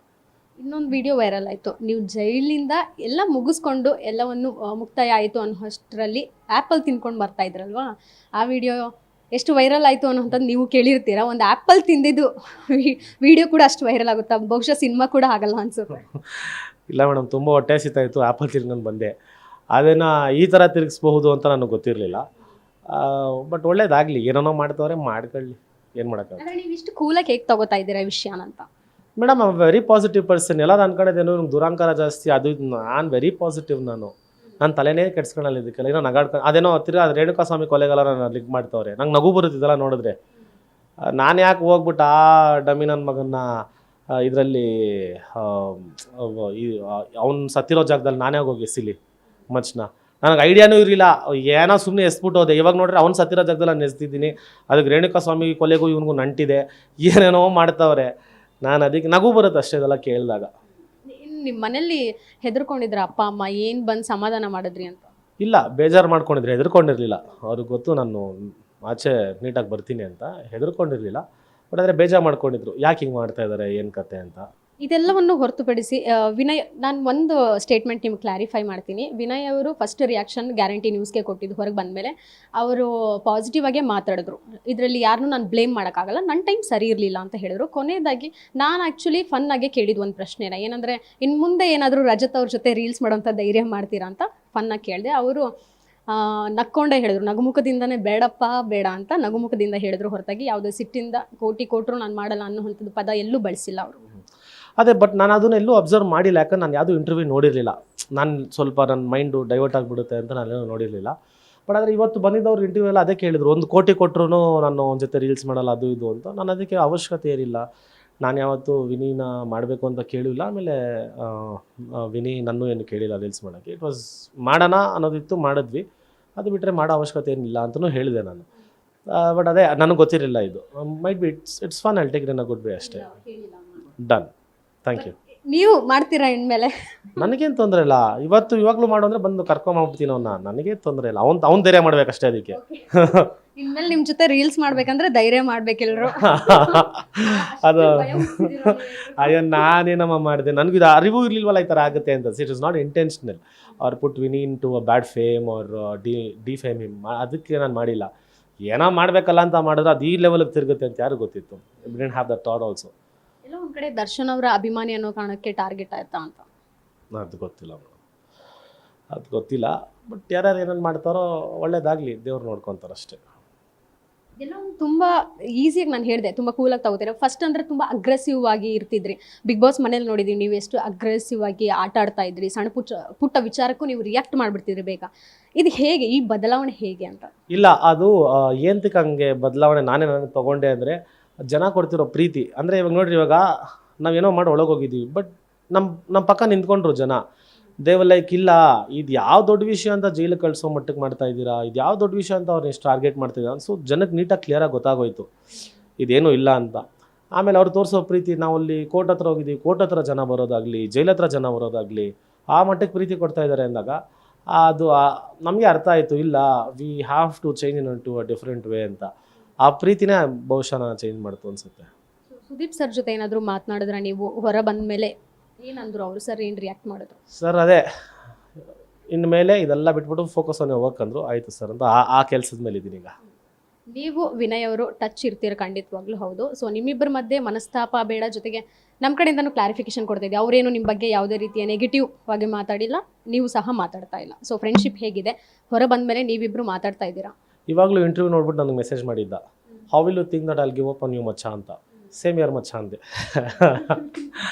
ಇನ್ನೊಂದು ವಿಡಿಯೋ ವೈರಲ್ ಆಯಿತು, ನೀವು ಜೈಲಿಂದ ಎಲ್ಲ ಮುಗಿಸ್ಕೊಂಡು ಎಲ್ಲವನ್ನು ಮುಕ್ತಾಯ ಆಯಿತು ಅನ್ನೋ ಅಷ್ಟರಲ್ಲಿ ಆ್ಯಪಲ್ ತಿನ್ಕೊಂಡು ಬರ್ತಾ ಇದ್ರಲ್ವಾ, ಆ ವಿಡಿಯೋ ಎಷ್ಟು ವೈರಲ್ ಆಯಿತು ಅನ್ನೋಂಥದ್ದು ನೀವು ಕೇಳಿರ್ತೀರಾ. ಒಂದು ಆ್ಯಪಲ್ ತಿಂದಿದ್ದು ವಿಡಿಯೋ ಕೂಡ ಅಷ್ಟು ವೈರಲ್ ಆಗುತ್ತಾ? ಬಹುಶಃ ಸಿನಿಮಾ ಕೂಡ ಆಗಲ್ಲ ಅನ್ಸುತ್ತೆ. ಇಲ್ಲ ಮೇಡಮ್, ತುಂಬ ಹೊಟ್ಟೆ ಹಸಿತಾಯಿತ್ತು, ಆ್ಯಪಲ್ ತಿರ್ಕೊಂಡು ಬಂದೆ. ಅದನ್ನು ಈ ಥರ ತಿರುಗಿಸ್ಬಹುದು ಅಂತ ನನಗೆ ಗೊತ್ತಿರಲಿಲ್ಲ. ಬಟ್ ಒಳ್ಳೇದಾಗಲಿ, ಏನೇನೋ ಮಾಡ್ತವ್ರೆ ಮಾಡ್ಕೊಳ್ಳಿ, ಏನು ಮಾಡೋಕ್ಕಾಗಲ್ಲ. ಅಂದರೆ ನೀವು ಇಷ್ಟು ಕೂಲಾಗಿ ಹೇಗೆ ತಗೋತಾ ಇದ್ದೀರಾ ವಿಷಯನ ಅಂತ? Madam, I very positive person. ಎಲ್ಲ ಅನ್ಕೊಂಡಿದ್ದೇನು ನಂಗೆ ದುರಾಂಕಾರ ಜಾಸ್ತಿ, ಅದು ನಾನು ವೆರಿ ಪಾಸಿಟಿವ್. ನಾನು ತಲೆನೇ ಕೆಡ್ಸ್ಕೊಳ್ಳಲ್ಲ ಇದಕ್ಕೆಲ್ಲ. ಏನೋ ನಗಾಡ್ಕೊಂಡು ಅದೇನೋ ತಿರ್ಗಿ ಅದು ರೇಣುಕಾ ಸ್ವಾಮಿ ಕೊಲೆಗಾಲ ಲಿಂಕ್ ಮಾಡ್ತವ್ರೆ. ನಂಗೆ ನಗು ಬರುತ್ತಿದ್ದಲ್ಲ ನೋಡಿದ್ರೆ. ನಾನು ಯಾಕೆ ಹೋಗ್ಬಿಟ್ಟು ಆ ಡಮ್ಮಿ ನನ್ನ ಮಗನ್ನ ಇದರಲ್ಲಿ ಅವ್ನು ಸತ್ತಿರೋ ಜಾಗದಲ್ಲಿ ನಾನೇ ಹೋಗಿ ಎಸಿಲಿ ಮಚ್ನ. ನನಗೆ ಐಡಿಯಾನೂ ಇರಲಿಲ್ಲ, ಏನೋ ಸುಮ್ಮನೆ ಎಸ್ಬಿಟ್ಟು ಹೋದೆ. ಇವಾಗ ನೋಡ್ರೆ ಅವ್ನು ಸತ್ತಿರೋ ಜಾಗದಲ್ಲಿ ನಾನು ಎಸ್ತಿದ್ದೀನಿ. ಅದಕ್ಕೆ ರೇಣುಕಾ ಸ್ವಾಮಿ ಕೊಲೆಗೂ ಇವನಿಗೂ ನಂಟಿದೆ, ಏನೇನೋ ಮಾಡ್ತವ್ರೆ. ನಾನು ಅದಕ್ಕೆ ನಗು ಬರುತ್ತೆ ಅಷ್ಟೇ ಇದೆಲ್ಲ ಕೇಳಿದಾಗ. ನಿಮ್ಮ ಮನೇಲಿ ಹೆದರ್ಕೊಂಡಿದ್ರ ಅಪ್ಪ ಅಮ್ಮ, ಏನು ಬಂದು ಸಮಾಧಾನ ಮಾಡಿದ್ರಿ ಅಂತ? ಇಲ್ಲ, ಬೇಜಾರು ಮಾಡ್ಕೊಂಡಿದ್ರೆ, ಹೆದರ್ಕೊಂಡಿರಲಿಲ್ಲ. ಅವ್ರಿಗೆ ಗೊತ್ತು ನಾನು ಆಚೆ ನೀಟಾಗಿ ಬರ್ತೀನಿ ಅಂತ, ಹೆದರ್ಕೊಂಡಿರಲಿಲ್ಲ. ಬಟ್ ಆದರೆ ಬೇಜಾರು ಮಾಡ್ಕೊಂಡಿದ್ರು, ಯಾಕೆ ಹಿಂಗೆ ಮಾಡ್ತಾ ಇದ್ದಾರೆ, ಏನು ಕತೆ ಅಂತ. ಇದೆಲ್ಲವನ್ನು ಹೊರತುಪಡಿಸಿ ವಿನಯ್, ನಾನು ಒಂದು ಸ್ಟೇಟ್ಮೆಂಟ್ ನಿಮ್ಗೆ ಕ್ಲಾರಿಫೈ ಮಾಡ್ತೀನಿ. ವಿನಯ್ ಅವರು ಫಸ್ಟ್ ರಿಯಾಕ್ಷನ್ ಗ್ಯಾರಂಟಿ ನ್ಯೂಸ್ಗೆ ಕೊಟ್ಟಿದ್ದು, ಹೊರಗೆ ಬಂದಮೇಲೆ ಅವರು ಪಾಸಿಟಿವ್ ಆಗೇ ಮಾತಾಡಿದ್ರು. ಇದರಲ್ಲಿ ಯಾರನ್ನೂ ನಾನು ಬ್ಲೇಮ್ ಮಾಡೋಕ್ಕಾಗಲ್ಲ, ನನ್ನ ಟೈಮ್ ಸರಿ ಇರಲಿಲ್ಲ ಅಂತ ಹೇಳಿದ್ರು. ಕೊನೆಯದಾಗಿ ನಾನು ಆ್ಯಕ್ಚುಲಿ ಫನ್ನಾಗೆ ಕೇಳಿದ್ದು ಒಂದು ಪ್ರಶ್ನೆನ, ಏನಂದರೆ ಇನ್ನು ಮುಂದೆ ಏನಾದರೂ ರಜತ್ ಅವ್ರ ಜೊತೆ ರೀಲ್ಸ್ ಮಾಡೋಂಥ ಧೈರ್ಯ ಮಾಡ್ತೀರಾ ಅಂತ ಫನ್ನಾಗಿ ಕೇಳಿದೆ. ಅವರು ನಕ್ಕೊಂಡೇ ಹೇಳಿದ್ರು, ನಗುಮುಖದಿಂದನೇ ಬೇಡಪ್ಪ ಬೇಡ ಅಂತ ನಗುಮುಖದಿಂದ ಹೇಳಿದ್ರು, ಹೊರತಾಗಿ ಯಾವುದೇ ಸಿಟ್ಟಿಂದ ಕೋಟಿ ಕೊಟ್ಟರು ನಾನು ಮಾಡಲ್ಲ ಅನ್ನೋಂಥದ್ದು ಪದ ಎಲ್ಲೂ ಬಳಸಿಲ್ಲ ಅವರು. ಅದೇ, ಬಟ್ ನಾನು ಅದನ್ನ ಎಲ್ಲೂ ಅಬ್ಸರ್ವ್ ಮಾಡಿಲ್ಲ. ಯಾಕಂದ್ರೆ ನಾನು ಯಾವುದೂ ಇಂಟರ್ವ್ಯೂ ನೋಡಿರಲಿಲ್ಲ. ನಾನು ಸ್ವಲ್ಪ ನನ್ನ ಮೈಂಡು ಡೈವರ್ಟ್ ಆಗಿಬಿಡುತ್ತೆ ಅಂತ ನಾನೇನೂ ನೋಡಿರಲಿಲ್ಲ. ಬಟ್ ಆದರೆ ಇವತ್ತು ಬಂದಿದ್ದವ್ರು ಇಂಟರ್ವ್ಯೂ ಎಲ್ಲ ಅದೇ ಕೇಳಿದ್ರು, 1 ಕೋಟಿ ಕೊಟ್ಟರು ನಾನು ಅವನ ಜೊತೆ ರೀಲ್ಸ್ ಮಾಡಲ್ಲ ಅದು ಇದು ಅಂತ. ನಾನು ಅದಕ್ಕೆ ಅವಶ್ಯಕತೆ ಏನಿಲ್ಲ. ನಾನು ಯಾವತ್ತೂ ವಿನೀನ ಮಾಡಬೇಕು ಅಂತ ಕೇಳಿಲ್ಲ. ಆಮೇಲೆ ವಿನಿ ನನ್ನೂ ಏನು ಕೇಳಿಲ್ಲ ರೀಲ್ಸ್ ಮಾಡೋಕ್ಕೆ. ಇಟ್ ವಾಸ್ ಮಾಡೋಣ ಅನ್ನೋದಿತ್ತು, ಮಾಡಿದ್ವಿ. ಅದು ಬಿಟ್ಟರೆ ಮಾಡೋ ಅವಶ್ಯಕತೆ ಏನಿಲ್ಲ ಅಂತಲೂ ಹೇಳಿದೆ ನಾನು. ಬಟ್ ಅದೇ ನನಗೆ ಗೊತ್ತಿರಲಿಲ್ಲ ಇದು. Might be it's fun, I'll take it in a good way ಅಷ್ಟೇ. Done, thank you. ನೀವು ಮಾಡ್ತೀರಾ ಇನ್ಮೇಲೆ? ನನಗೇನು ತೊಂದರೆ ಇಲ್ಲ. ಇವಾಗಲೂ ಮಾಡೋ ಅಂದರೆ ಬಂದು ಕರ್ಕೊಂಡ್ಬಿಡ್ತೀನಿ ಅವನ್ನ, ನನಗೇನು ತೊಂದರೆ ಇಲ್ಲ. ಅವ್ನು ಧೈರ್ಯ ಮಾಡ್ಬೇಕಷ್ಟೇ ಅದಕ್ಕೆ. ಇನ್ಮೇಲೆ ನಿಮ್ಮ ಜೊತೆ ರೀಲ್ಸ್ ಮಾಡ್ಬೇಕಂದ್ರೆ ಧೈರ್ಯ ಮಾಡ್ಬೇಕೆಲ್ಲರೂ. ಅದು ಅಯ್ಯೋ ನಾನೇನಮ್ಮ ಮಾಡಿದೆ, ನನಗಿದು ಅರಿವು ಇರ್ಲಿಲ್ವಲ್ಲ ಈ ಥರ ಆಗುತ್ತೆ ಅಂತ. It is not intentional or put Vini in to a bad fame or defame him. ಅದಕ್ಕೆ ನಾನು ಮಾಡಿಲ್ಲ. ಏನೋ ಮಾಡಬೇಕಲ್ಲ ಅಂತ ಮಾಡಿದ್ರೆ ಅದು ಈ ಲೆವೆಲ್ಗೆ ತಿರುಗುತ್ತೆ ಅಂತ ಯಾರು ಗೊತ್ತಿತ್ತು. We didn't have that thought also. ಎಲ್ಲ ಒಂದು ಕಡೆ ದರ್ಶನ್ ಅವರ ಅಭಿಮಾನಿ ಅನ್ನೋ ಕಾರಣಕ್ಕೆ ಟಾರ್ಗೆಟ್ ಆಯ್ತಾ ಅಂತ? ಅದು ಗೊತ್ತಿಲ್ಲ ಮೇಡಮ್, ಅದು ಗೊತ್ತಿಲ್ಲ. ಬಟ್ ಯಾರ್ಯಾರು ಏನೇನು ಮಾಡ್ತಾರೋ ಒಳ್ಳೇದಾಗಲಿ, ದೇವ್ರು ನೋಡ್ಕೊತಾರೆ ಅಷ್ಟೇ. ಎಲ್ಲ ತುಂಬ ಈಸಿಯಾಗಿ ನಾನು ಹೇಳಿದೆ, ತುಂಬ ಕೂಲಾಗಿ ತಗೋತೀರ. ಫಸ್ಟ್ ಅಂದರೆ ತುಂಬ ಅಗ್ರೆಸಿವ್ ಆಗಿ ಇರ್ತಿದ್ರಿ. ಬಿಗ್ ಬಾಸ್ ಮನೇಲಿ ನೋಡಿದ್ದೀವಿ, ನೀವು ಎಷ್ಟು ಅಗ್ರೆಸಿವ್ ಆಗಿ ಆಟ ಆಡ್ತಾ ಇದ್ರಿ. ಸಣ್ಣ ಪುಟ್ಟ ವಿಚಾರಕ್ಕೂ ನೀವು ರಿಯಾಕ್ಟ್ ಮಾಡಿಬಿಡ್ತಿದ್ರಿ ಬೇಗ. ಇದು ಹೇಗೆ, ಈ ಬದಲಾವಣೆ ಹೇಗೆ ಅಂತ? ಇಲ್ಲ, ಅದು ಏಂತಕ್ಕೆ ಹಂಗೆ ಬದಲಾವಣೆ ನನಗೆ ತೊಗೊಂಡೆ ಅಂದರೆ ಜನ ಕೊಡ್ತಿರೋ ಪ್ರೀತಿ. ಅಂದರೆ ಇವಾಗ ನೋಡ್ರಿ, ಇವಾಗ ನಾವೇನೋ ಮಾಡಿ ಒಳಗೋಗಿದ್ದೀವಿ, ಬಟ್ ನಮ್ಮ ಪಕ್ಕ ನಿಂತ್ಕೊಂಡ್ರು ಜನ. ದೇವ್ ಲೈಕ್ ಇಲ್ಲ, ಇದು ಯಾವ ದೊಡ್ಡ ವಿಷಯ ಅಂತ ಜೈಲಿಗೆ ಕಳಿಸೋ ಮಟ್ಟಕ್ಕೆ ಮಾಡ್ತಾ ಇದ್ದೀರಾ, ಇದು ಯಾವ ದೊಡ್ಡ ವಿಷಯ ಅಂತ ಅವ್ರನ್ನ ಎಷ್ಟು ಟಾರ್ಗೆಟ್ ಮಾಡ್ತಿದ್ದೀರಾ. ಸೊ ಜನಕ್ಕೆ ನೀಟಾಗಿ ಕ್ಲಿಯರಾಗಿ ಗೊತ್ತಾಗೋಯ್ತು ಇದೇನೂ ಇಲ್ಲ ಅಂತ. ಆಮೇಲೆ ಅವ್ರು ತೋರಿಸೋ ಪ್ರೀತಿ, ನಾವಲ್ಲಿ ಕೋರ್ಟ್ ಹತ್ರ ಹೋಗಿದ್ದೀವಿ, ಕೋರ್ಟ್ ಹತ್ರ ಜನ ಬರೋದಾಗಲಿ, ಜೈಲ್ ಹತ್ರ ಜನ ಬರೋದಾಗಲಿ, ಆ ಮಟ್ಟಕ್ಕೆ ಪ್ರೀತಿ ಕೊಡ್ತಾ ಇದ್ದಾರೆ ಅಂದಾಗ ಅದು ನಮಗೆ ಅರ್ಥ ಆಯಿತು, ಇಲ್ಲ we have to change in to a different way ಅಂತ. ಆ ಪ್ರೀತಿನೇ ಬಹುಶಃ ನಾನು ಚೇಂಜ್ ಮಾಡ್ತು ಅನ್ಸುತ್ತೆ. ಸುದೀಪ್ ಸರ್ ಜೊತೆ ಏನಾದರೂ ಮಾತನಾಡಿದ್ರೆ ನೀವು ಹೊರ ಬಂದ ಮೇಲೆ? ಏನಂದ್ರು ಅವರು? ಸರ್ ಏನು ರಿಯಾಕ್ಟ್ ಮಾಡಿದ್ರು? ಸರ್ ಅದೇ ಇನ್ಮೇಲೆ ಇದೆಲ್ಲ ಬಿಟ್ಬಿಟ್ಟು ಫೋಕಸ್ ಆನ್ ವರ್ಕ್ ಅಂದರು. ಆಯಿತು ಸರ್ ಅಂತ ಆ ಕೆಲಸದ ಮೇಲೆ ಇದ್ದೀನಿ ಈಗ. ನೀವು ವಿನಯ್ ಅವರು ಟಚ್ ಇರ್ತೀರ ಖಂಡಿತವಾಗ್ಲೂ, ಹೌದು. ಸೊ ನಿಮ್ಮಿಬ್ಬರ ಮಧ್ಯೆ ಮನಸ್ತಾಪ ಬೇಡ, ಜೊತೆಗೆ ನಮ್ಮ ಕಡೆಯಿಂದನೂ ಕ್ಲಾರಿಫಿಕೇಶನ್ ಕೊಡ್ತಾ ಇದ್ದೆ. ಅವರೇನು ನಿಮ್ಮ ಬಗ್ಗೆ ಯಾವುದೇ ರೀತಿಯ ನೆಗೆಟಿವ್ ಆಗಿ ಮಾತಾಡಿಲ್ಲ, ನೀವು ಸಹ ಮಾತಾಡ್ತಾ ಇಲ್ಲ. ಸೊ ಫ್ರೆಂಡ್ಶಿಪ್ ಹೇಗಿದೆ? ಹೊರ ಬಂದ ಮೇಲೆ ನೀವಿಬ್ಬರು ಮಾತಾಡ್ತಾ ಇದ್ದೀರಾ? ಇವಾಗಲೂ ಇಂಟರ್ವ್ಯೂ ನೋಡ್ಬಿಟ್ಟು ನನಗೆ ಮೆಸೇಜ್ ಮಾಡಿದ್ದ, how will you think that I'll give up on you ಮಚ್ಚ ಅಂತ. ಸೇಮ್ ಇಯರ್ ಮಚ್ಚ ಅಂದೆ.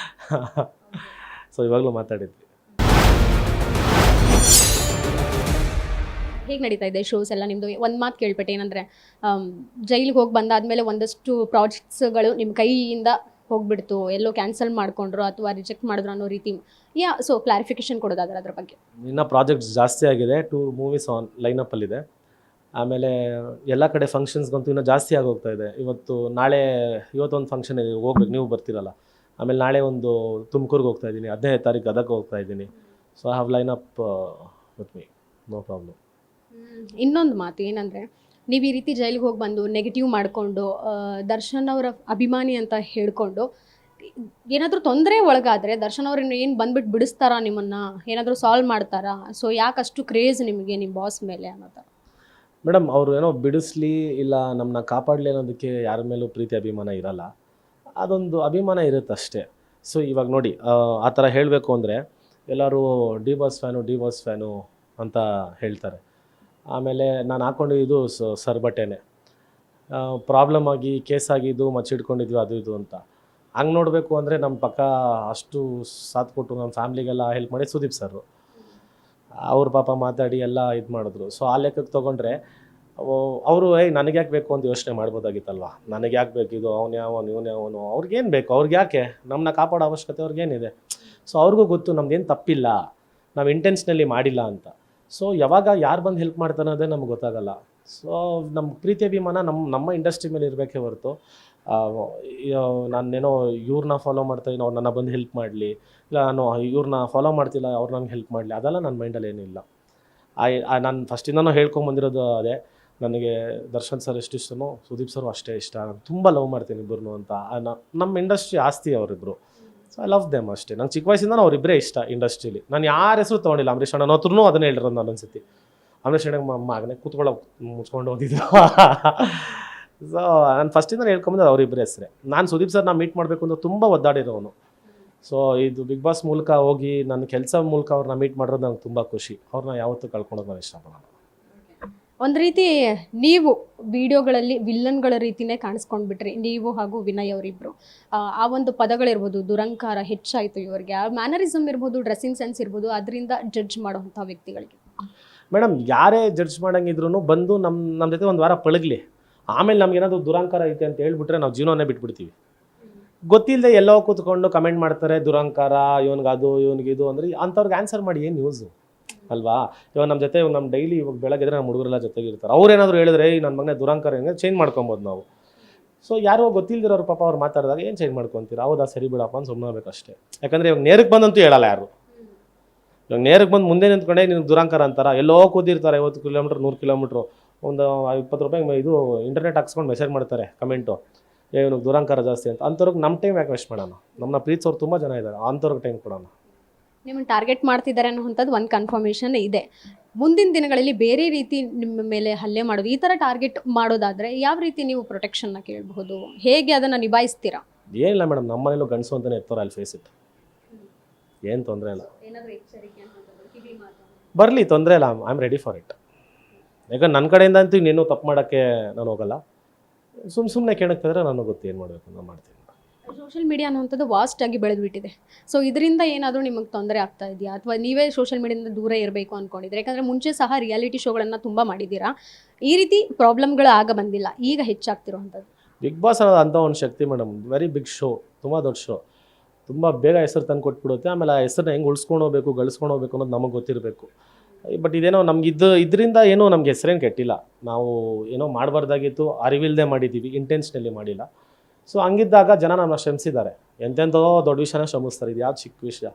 ಸೊ ಇವಾಗಲೂ ಮಾತಾಡಿದ್ವಿ. ಹೇಗೆ ನಡೀತಾ ಇದೆ ಶೋಸ್ ಎಲ್ಲ ನಿಮ್ಮದು? ಒಂದು ಮಾತು ಕೇಳ್ಪಟ್ಟೆ, ಏನಂದರೆ ಜೈಲಿಗೆ ಹೋಗಿ ಬಂದಾದಮೇಲೆ ಒಂದಷ್ಟು ಪ್ರಾಜೆಕ್ಟ್ಸ್ಗಳು ನಿಮ್ಮ ಕೈಯಿಂದ ಹೋಗ್ಬಿಡ್ತು, ಎಲ್ಲೋ ಕ್ಯಾನ್ಸಲ್ ಮಾಡ್ಕೊಂಡ್ರು ಅಥವಾ ರಿಜೆಕ್ಟ್ ಮಾಡಿದ್ರು ಅನ್ನೋ ರೀತಿ. ಸೊ ಕ್ಲಾರಿಫಿಕೇಶನ್ ಕೊಡೋದಾದ್ರೆ ಅದ್ರ ಬಗ್ಗೆ. ಇನ್ನು ಪ್ರಾಜೆಕ್ಟ್ಸ್ ಜಾಸ್ತಿ ಆಗಿದೆ, 2 ಮೂವೀಸ್ ಆನ್ ಲೈನಪ್ಪಲ್ಲಿದೆ. ಆಮೇಲೆ ಎಲ್ಲ ಕಡೆ ಫಂಕ್ಷನ್ಸ್ಗಂತೂ ಇನ್ನೂ ಜಾಸ್ತಿ ಆಗೋಗ್ತಾ ಇದೆ. ಇವತ್ತೊಂದು ಫಂಕ್ಷನ್ ಇದೆ, ಹೋಗ್ಬೇಕು, ನೀವು ಬರ್ತೀರಲ್ಲ. ಆಮೇಲೆ ನಾಳೆ ಒಂದು ತುಮಕೂರಿಗೆ ಹೋಗ್ತಾ ಇದ್ದೀನಿ, 15ನೇ ತಾರೀಕು ಗದಗ ಹೋಗ್ತಾ ಇದ್ದೀನಿ. So I have line up with me, no problem. ಇನ್ನೊಂದು ಮಾತು ಏನಂದರೆ, ನೀವು ಈ ರೀತಿ ಜೈಲಿಗೆ ಹೋಗಿ ಬಂದು ನೆಗೆಟಿವ್ ಮಾಡಿಕೊಂಡು ದರ್ಶನ್ ಅವರ ಅಭಿಮಾನಿ ಅಂತ ಹೇಳ್ಕೊಂಡು ಏನಾದರೂ ತೊಂದರೆ ಒಳಗಾದರೆ ದರ್ಶನ್ ಅವ್ರನ್ನ ಏನು ಬಂದ್ಬಿಟ್ಟು ಬಿಡಿಸ್ತಾರಾ ನಿಮ್ಮನ್ನು, ಏನಾದರೂ ಸಾಲ್ವ್ ಮಾಡ್ತಾರಾ? ಸೊ ಯಾಕಷ್ಟು ಕ್ರೇಜ್ ನಿಮಗೆ ನಿಮ್ಮ ಬಾಸ್ ಮೇಲೆ ಅನ್ನೋ ಥರ? ಮೇಡಮ್ ಅವರು ಏನೋ ಬಿಡಿಸ್ಲಿ ಇಲ್ಲ ನಮ್ಮನ್ನ ಕಾಪಾಡಲಿ ಅನ್ನೋದಕ್ಕೆ ಯಾರ ಮೇಲೂ ಪ್ರೀತಿ ಅಭಿಮಾನ ಇರಲ್ಲ, ಅದೊಂದು ಅಭಿಮಾನ ಇರುತ್ತೆ ಅಷ್ಟೇ. ಸೊ ಇವಾಗ ನೋಡಿ ಆ ಥರ ಹೇಳಬೇಕು ಅಂದರೆ ಎಲ್ಲರೂ ಡಿ ಬಾಸ್ ಫ್ಯಾನು ಅಂತ ಹೇಳ್ತಾರೆ. ಆಮೇಲೆ ನಾನು ಹಾಕ್ಕೊಂಡಿದ್ದು ಸರ್ ಬಟ್ಟೆನೇ, ಪ್ರಾಬ್ಲಮ್ ಆಗಿ ಕೇಸ್ ಆಗಿದ್ದು ಮಚ್ಚಿಡ್ಕೊಂಡಿದ್ವಿ ಅದು ಇದು ಅಂತ. ಹಂಗೆ ನೋಡಬೇಕು ಅಂದರೆ ನಮ್ಮ ಪಕ್ಕ ಅಷ್ಟು ಸಾಥ್ ಕೊಟ್ಟು ನಮ್ಮ ಫ್ಯಾಮ್ಲಿಗೆಲ್ಲ ಹೆಲ್ಪ್ ಮಾಡಿ ಸುದೀಪ್ ಸರ್ ಅವ್ರ ಪಾಪ ಮಾತಾಡಿ ಎಲ್ಲ ಇದು ಮಾಡಿದ್ರು. ಸೊ ಆ ಲೆಕ್ಕಕ್ಕೆ ತೊಗೊಂಡ್ರೆ ಅವರು ನನಗೆ ಯಾಕೆ ಬೇಕು ಅಂತ ಯೋಚನೆ ಮಾಡ್ಬೋದಾಗಿತ್ತಲ್ವ, ನನಗೆ ಯಾಕೆ ಬೇಕು ಇದು, ಇವನು ಅವ್ರಿಗೇನು ಬೇಕು, ಅವ್ರಿಗೆ ಯಾಕೆ ನಮ್ಮನ್ನ ಕಾಪಾಡೋ ಅವಶ್ಯಕತೆ ಅವ್ರಿಗೇನಿದೆ. ಸೊ ಅವ್ರಿಗೂ ಗೊತ್ತು ನಮ್ದೇನು ತಪ್ಪಿಲ್ಲ, ನಾವು ಇಂಟೆನ್ಷನಲ್ಲಿ ಮಾಡಿಲ್ಲ ಅಂತ. ಸೊ ಯಾವಾಗ ಯಾರು ಬಂದು ಹೆಲ್ಪ್ ಮಾಡ್ತಾರೆ ಅನ್ನೋದೇ ನಮ್ಗೆ ಗೊತ್ತಾಗಲ್ಲ. ಸೊ ನಮ್ಮ ಪ್ರೀತಿ ಅಭಿಮಾನ ನಮ್ಮ ಇಂಡಸ್ಟ್ರಿ ಮೇಲೆ ಇರಬೇಕೇ ಹೊರತು ನಾನೇನೋ ಇವ್ರನ್ನ ಫಾಲೋ ಮಾಡ್ತಾಯಿದ್ದೀನಿ ಅವ್ರು ನನ್ನ ಬಂದು ಹೆಲ್ಪ್ ಮಾಡಲಿ, ಇಲ್ಲ ನಾನು ಇವ್ರನ್ನ ಫಾಲೋ ಮಾಡ್ತಿಲ್ಲ ಅವ್ರು ನನಗೆ ಹೆಲ್ಪ್ ಮಾಡಲಿ, ಅದೆಲ್ಲ ನನ್ನ ಮೈಂಡಲ್ಲಿ ಏನಿಲ್ಲ. ನಾನು ಫಸ್ಟಿಂದನೂ ಹೇಳ್ಕೊಂಬಂದಿರೋದು ಅದೇ, ನನಗೆ ದರ್ಶನ್ ಸರ್ ಎಷ್ಟು ಇಷ್ಟನೋ ಸುದೀಪ್ ಸರು ಅಷ್ಟೇ ಇಷ್ಟ. ನಾನು ತುಂಬ ಲವ್ ಮಾಡ್ತೀನಿ ಇಬ್ಬರನ್ನು ಅಂತ. ನಮ್ಮ ಇಂಡಸ್ಟ್ರಿ ಆಸ್ತಿ ಅವರಿಬ್ಬರು. ಸೊ ಐ ಲವ್ ದೆಮ್ ಅಷ್ಟೇ. ನಂಗೆ ಚಿಕ್ಕ ವಯಸ್ಸಿಂದ ಅವರಿಬ್ಬರೇ ಇಷ್ಟ ಇಂಡಸ್ಟ್ರೀಲಿ. ನಾನು ಯಾರ ಹೆಸರು ತೊಗೊಂಡಿಲ್ಲ. ಅಂಬರೀಷ್ ಅಣ್ಣನ ಹತ್ರನೂ ಅದನ್ನೇ ಹೇಳಿರೋದು ನಾನು ಒಂದ್ಸತಿ. ಅಂಬರೀಷ್ ಅಣ್ಣಗೆ ಮಗನೇ ಕೂತ್ಕೊಳ್ಳೋ ಮುಚ್ಕೊಂಡು ಓದಿದ್ರು. ಸೊ ನಾನು ಫಸ್ಟಿಂದ ಹೇಳ್ಕೊಂಬಂದು ಅವರಿಬ್ಬರೇ ಹೆಸರೇ. ನಾನು ಸುದೀಪ್ ಸರ್ನ ಮೀಟ್ ಮಾಡಬೇಕು ಅಂತ ತುಂಬ ಒದ್ದಾಡಿರೋನು. ಸೊ ಇದು ಬಿಗ್ ಬಾಸ್ ಮೂಲಕ ಹೋಗಿ ನನ್ನ ಕೆಲಸ ಮೂಲಕ ಅವ್ರನ್ನ ಮೀಟ್ ಮಾಡೋದು ನನಗೆ ತುಂಬ ಖುಷಿ. ಅವ್ರನ್ನ ಯಾವತ್ತೂ ಕಳ್ಕೊಳೋದು ನಾನು ಇಷ್ಟಪಡೋಣ. ಒಂದು ರೀತಿ ನೀವು ವಿಡಿಯೋಗಳಲ್ಲಿ ವಿಲ್ಲನ್ಗಳ ರೀತಿನೇ ಕಾಣಿಸ್ಕೊಂಡ್ಬಿಟ್ರಿ, ನೀವು ಹಾಗೂ ವಿನಯ್ ಅವರಿಬ್ಬರು. ಆ ಒಂದು ಪದಗಳಿರ್ಬೋದು, ದುರಂಕಾರ ಹೆಚ್ಚಾಯಿತು ಇವರಿಗೆ, ಆ ಮ್ಯಾನರಿಸಮ್ ಇರ್ಬೋದು, ಡ್ರೆಸ್ಸಿಂಗ್ ಸೆನ್ಸ್ ಇರ್ಬೋದು, ಅದರಿಂದ ಜಡ್ಜ್ ಮಾಡುವಂಥ ವ್ಯಕ್ತಿಗಳಿಗೆ. ಮೇಡಮ್ ಯಾರೇ ಜಡ್ಜ್ ಮಾಡೋಂಗಿದ್ರು ಬಂದು ನಮ್ಮ ಜೊತೆ ಒಂದು ವಾರ ಪಳಗಲಿ, ಆಮೇಲೆ ನಮ್ಗೇನಾದ್ರು ದುರಂಕಾರ ಐತೆ ಅಂತ ಹೇಳ್ಬಿಟ್ರೆ ನಾವು ಜೀವನನೇ ಬಿಟ್ಬಿಡ್ತೀವಿ. ಗೊತ್ತಿಲ್ಲದೆ ಎಲ್ಲೋ ಕೂತ್ಕೊಂಡು ಕಮೆಂಟ್ ಮಾಡ್ತಾರೆ ದುರಂಕಾರ, ಇವನಿಗದು ಇವನಿಗಿದು ಅಂದರೆ ಅಂಥವ್ರಿಗೆ ಆನ್ಸರ್ ಮಾಡಿ ಏನು ಯೂಸು ಅಲ್ವಾ? ಇವಾಗ ನಮ್ಮ ಜೊತೆ ನಮ್ಮ ಡೈಲಿ ಇವಾಗ ಬೆಳಗ್ಗೆ ನಮ್ಮ ಹುಡುಗರೆಲ್ಲ ಜೊತೆಗಿರ್ತಾರೆ. ಅವ್ರೇನಾದ್ರು ಹೇಳಿದ್ರೆ ನನ್ನ ಮಗನೇ ದುರಂಕಾರ ಹೆಂಗೆ ಚೇಂಜ್ ಮಾಡ್ಕೊಬೋದು ನಾವು. ಸೊ ಯಾರೋ ಗೊತ್ತಿಲ್ದಿರೋರು ಪಾಪ ಅವ್ರು ಮಾತಾಡಿದಾಗ ಏನು ಚೇಂಜ್ ಮಾಡ್ಕೊತೀರಾ? ಹೌದಾ ಸರಿ ಬಿಡಪ್ಪ ಅಂತ ಸುಮ್ಮನೆ ಆಗಬೇಕಷ್ಟೇ. ಯಾಕಂದರೆ ಇವಾಗ ನೇರಕ್ಕೆ ಬಂದಂತೂ ಹೇಳಲ್ಲ ಯಾರು. ಇವಾಗ ನೇರಕ್ಕೆ ಬಂದು ಮುಂದೆ ನಿಂತ್ಕೊಂಡೆ ನೀವು ದುರಂಕಾರ ಅಂತಾರ. ಎಲ್ಲೋ ಕೂತಿರ್ತಾರೆ 50 ಕಿಲೋಮೀಟ್ರ್ 100 ಕಿಲೋಮೀಟ್ರು, ಒಂದು 20 ರೂಪಾಯಿ ಇದು ಇಂಟರ್ನೆಟ್ ಹಾಕ್ಸ್ಕೊಂಡು ಮೆಸೇಜ್ ಮಾಡ್ತಾರೆ ಕಮೆಂಟು, ಇವನಿಗೆ ದುರಂಕಾರ ಜಾಸ್ತಿ ಅಂತ. ಅಂಥವ್ರಿಗೆ ನಮ್ಮ ಟೈಮ್ ಯಾಕೆ ವೇಸ್ಟ್ ಮಾಡೋಣ? ನಮ್ಮನ್ನ ಪ್ರೀತಿಸೋರು ತುಂಬ ಜನ ಇದ್ದಾರೆ, ಅಂಥವ್ರಿಗೆ ಟೈಮ್ ಕೊಡೋಣ. ನಿಮ್ಮನ್ನು ಟಾರ್ಗೆಟ್ ಮಾಡ್ತಿದ್ದಾರೆ ಅನ್ನೋವಂಥದ್ದು ಒಂದು ಕನ್ಫರ್ಮೇಷನ್ ಇದೆ. ಮುಂದಿನ ದಿನಗಳಲ್ಲಿ ಬೇರೆ ರೀತಿ ನಿಮ್ಮ ಮೇಲೆ ಹಲ್ಲೆ ಮಾಡೋದು, ಈ ಥರ ಟಾರ್ಗೆಟ್ ಮಾಡೋದಾದರೆ ಯಾವ ರೀತಿ ನೀವು ಪ್ರೊಟೆಕ್ಷನ್ನ ಕೇಳಬಹುದು? ಹೇಗೆ ಅದನ್ನು ನಿಭಾಯಿಸ್ತೀರಾ? ಏನಿಲ್ಲ ಮೇಡಮ್, ನಮ್ಮ ಮನೇಲೂ ಗಂಡಸು ಅಂತಲೇ ಇರ್ತಾರೆ, ಅಲ್ಲಿ ಫೇಸ್ ಇಟ್. ಏನು ತೊಂದರೆ ಇಲ್ಲ, ಬರಲಿ, ತೊಂದರೆ ಇಲ್ಲ. I am ready for it. ಯಾಕಂದ್ರೆ ನನ್ನ ಕಡೆಯಿಂದ ಅಂತೂ ಇನ್ನೇನು ತಪ್ಪು ಮಾಡೋಕ್ಕೆ ನಾನು ಹೋಗಲ್ಲ. ಸುಮ್ಮನೆ ಕೇಳಕ್ಕಿದ್ರೆ ನನಗೆ ಗೊತ್ತು ಏನು ಮಾಡಬೇಕು, ನಾನು ಮಾಡ್ತೀನಿ. ಸೋಷಿಯಲ್ ಮೀಡಿಯಾ ಅನ್ನುವಂಥದ್ದು ವಾಸ್ಟ್ ಆಗಿ ಬೆಳೆದ್ಬಿಟ್ಟಿದೆ. ಸೊ ಇದರಿಂದ ಏನಾದರೂ ನಿಮಗೆ ತೊಂದರೆ ಆಗ್ತಾ ಇದೆಯಾ, ಅಥವಾ ನೀವೇ ಸೋಷಿಯಲ್ ಮೀಡಿಯಾದಿಂದ ದೂರ ಇರಬೇಕು ಅಂದ್ಕೊಂಡಿದ್ರೆ? ಯಾಕಂದರೆ ಮುಂಚೆ ಸಹ ರಿಯಾಲಿಟಿ ಶೋಗಳನ್ನು ತುಂಬ ಮಾಡಿದ್ದೀರಾ, ಈ ರೀತಿ ಪ್ರಾಬ್ಲಮ್ಗಳು ಆಗ ಬಂದಿಲ್ಲ, ಈಗ ಹೆಚ್ಚಾಗ್ತಿರೋವಂಥದ್ದು. ಬಿಗ್ ಬಾಸ್ ಅನ್ನೋದು ಅಂಥ ಒಂದು ಶಕ್ತಿ ಮೇಡಮ್, ವೆರಿ ಬಿಗ್ ಶೋ, ತುಂಬ ದೊಡ್ಡ ಶೋ, ತುಂಬ ಬೇಗ ಹೆಸರು ತಂದು ಕೊಟ್ಬಿಡುತ್ತೆ. ಆಮೇಲೆ ಆ ಹೆಸರನ್ನ ಹೆಂಗೆ ಉಳಿಸ್ಕೊಂಡು ಹೋಗ್ಬೇಕು, ಗಳಿಸ್ಕೊಂಡು ಹೋಗ್ಬೇಕು ಅನ್ನೋದು ನಮಗೆ ಗೊತ್ತಿರಬೇಕು. ಬಟ್ ಇದೇನೋ ನಮ್ಗೆ ಇದರಿಂದ ಏನೋ ನಮ್ಗೆ ಹೆಸರೇನು ಕೆಟ್ಟಿಲ್ಲ. ನಾವು ಏನೋ ಮಾಡಬಾರ್ದಾಗಿತ್ತು, ಅರಿವಿಲ್ಲದೆ ಮಾಡಿದ್ದೀವಿ, ಇಂಟೆನ್ಷನಲ್ಲಿ ಮಾಡಿಲ್ಲ. ಸೊ ಹಂಗಿದ್ದಾಗ ಜನ ನಮ್ಮನ್ನ ಶ್ರಮಿಸಿದ್ದಾರೆ. ಎಂತೆಂಥೋ ದೊಡ್ಡ ವಿಷಯನ ಶ್ರಮಿಸ್ತಾರೆ, ಇದು ಯಾವ್ದು ಚಿಕ್ಕ ವಿಷಯ.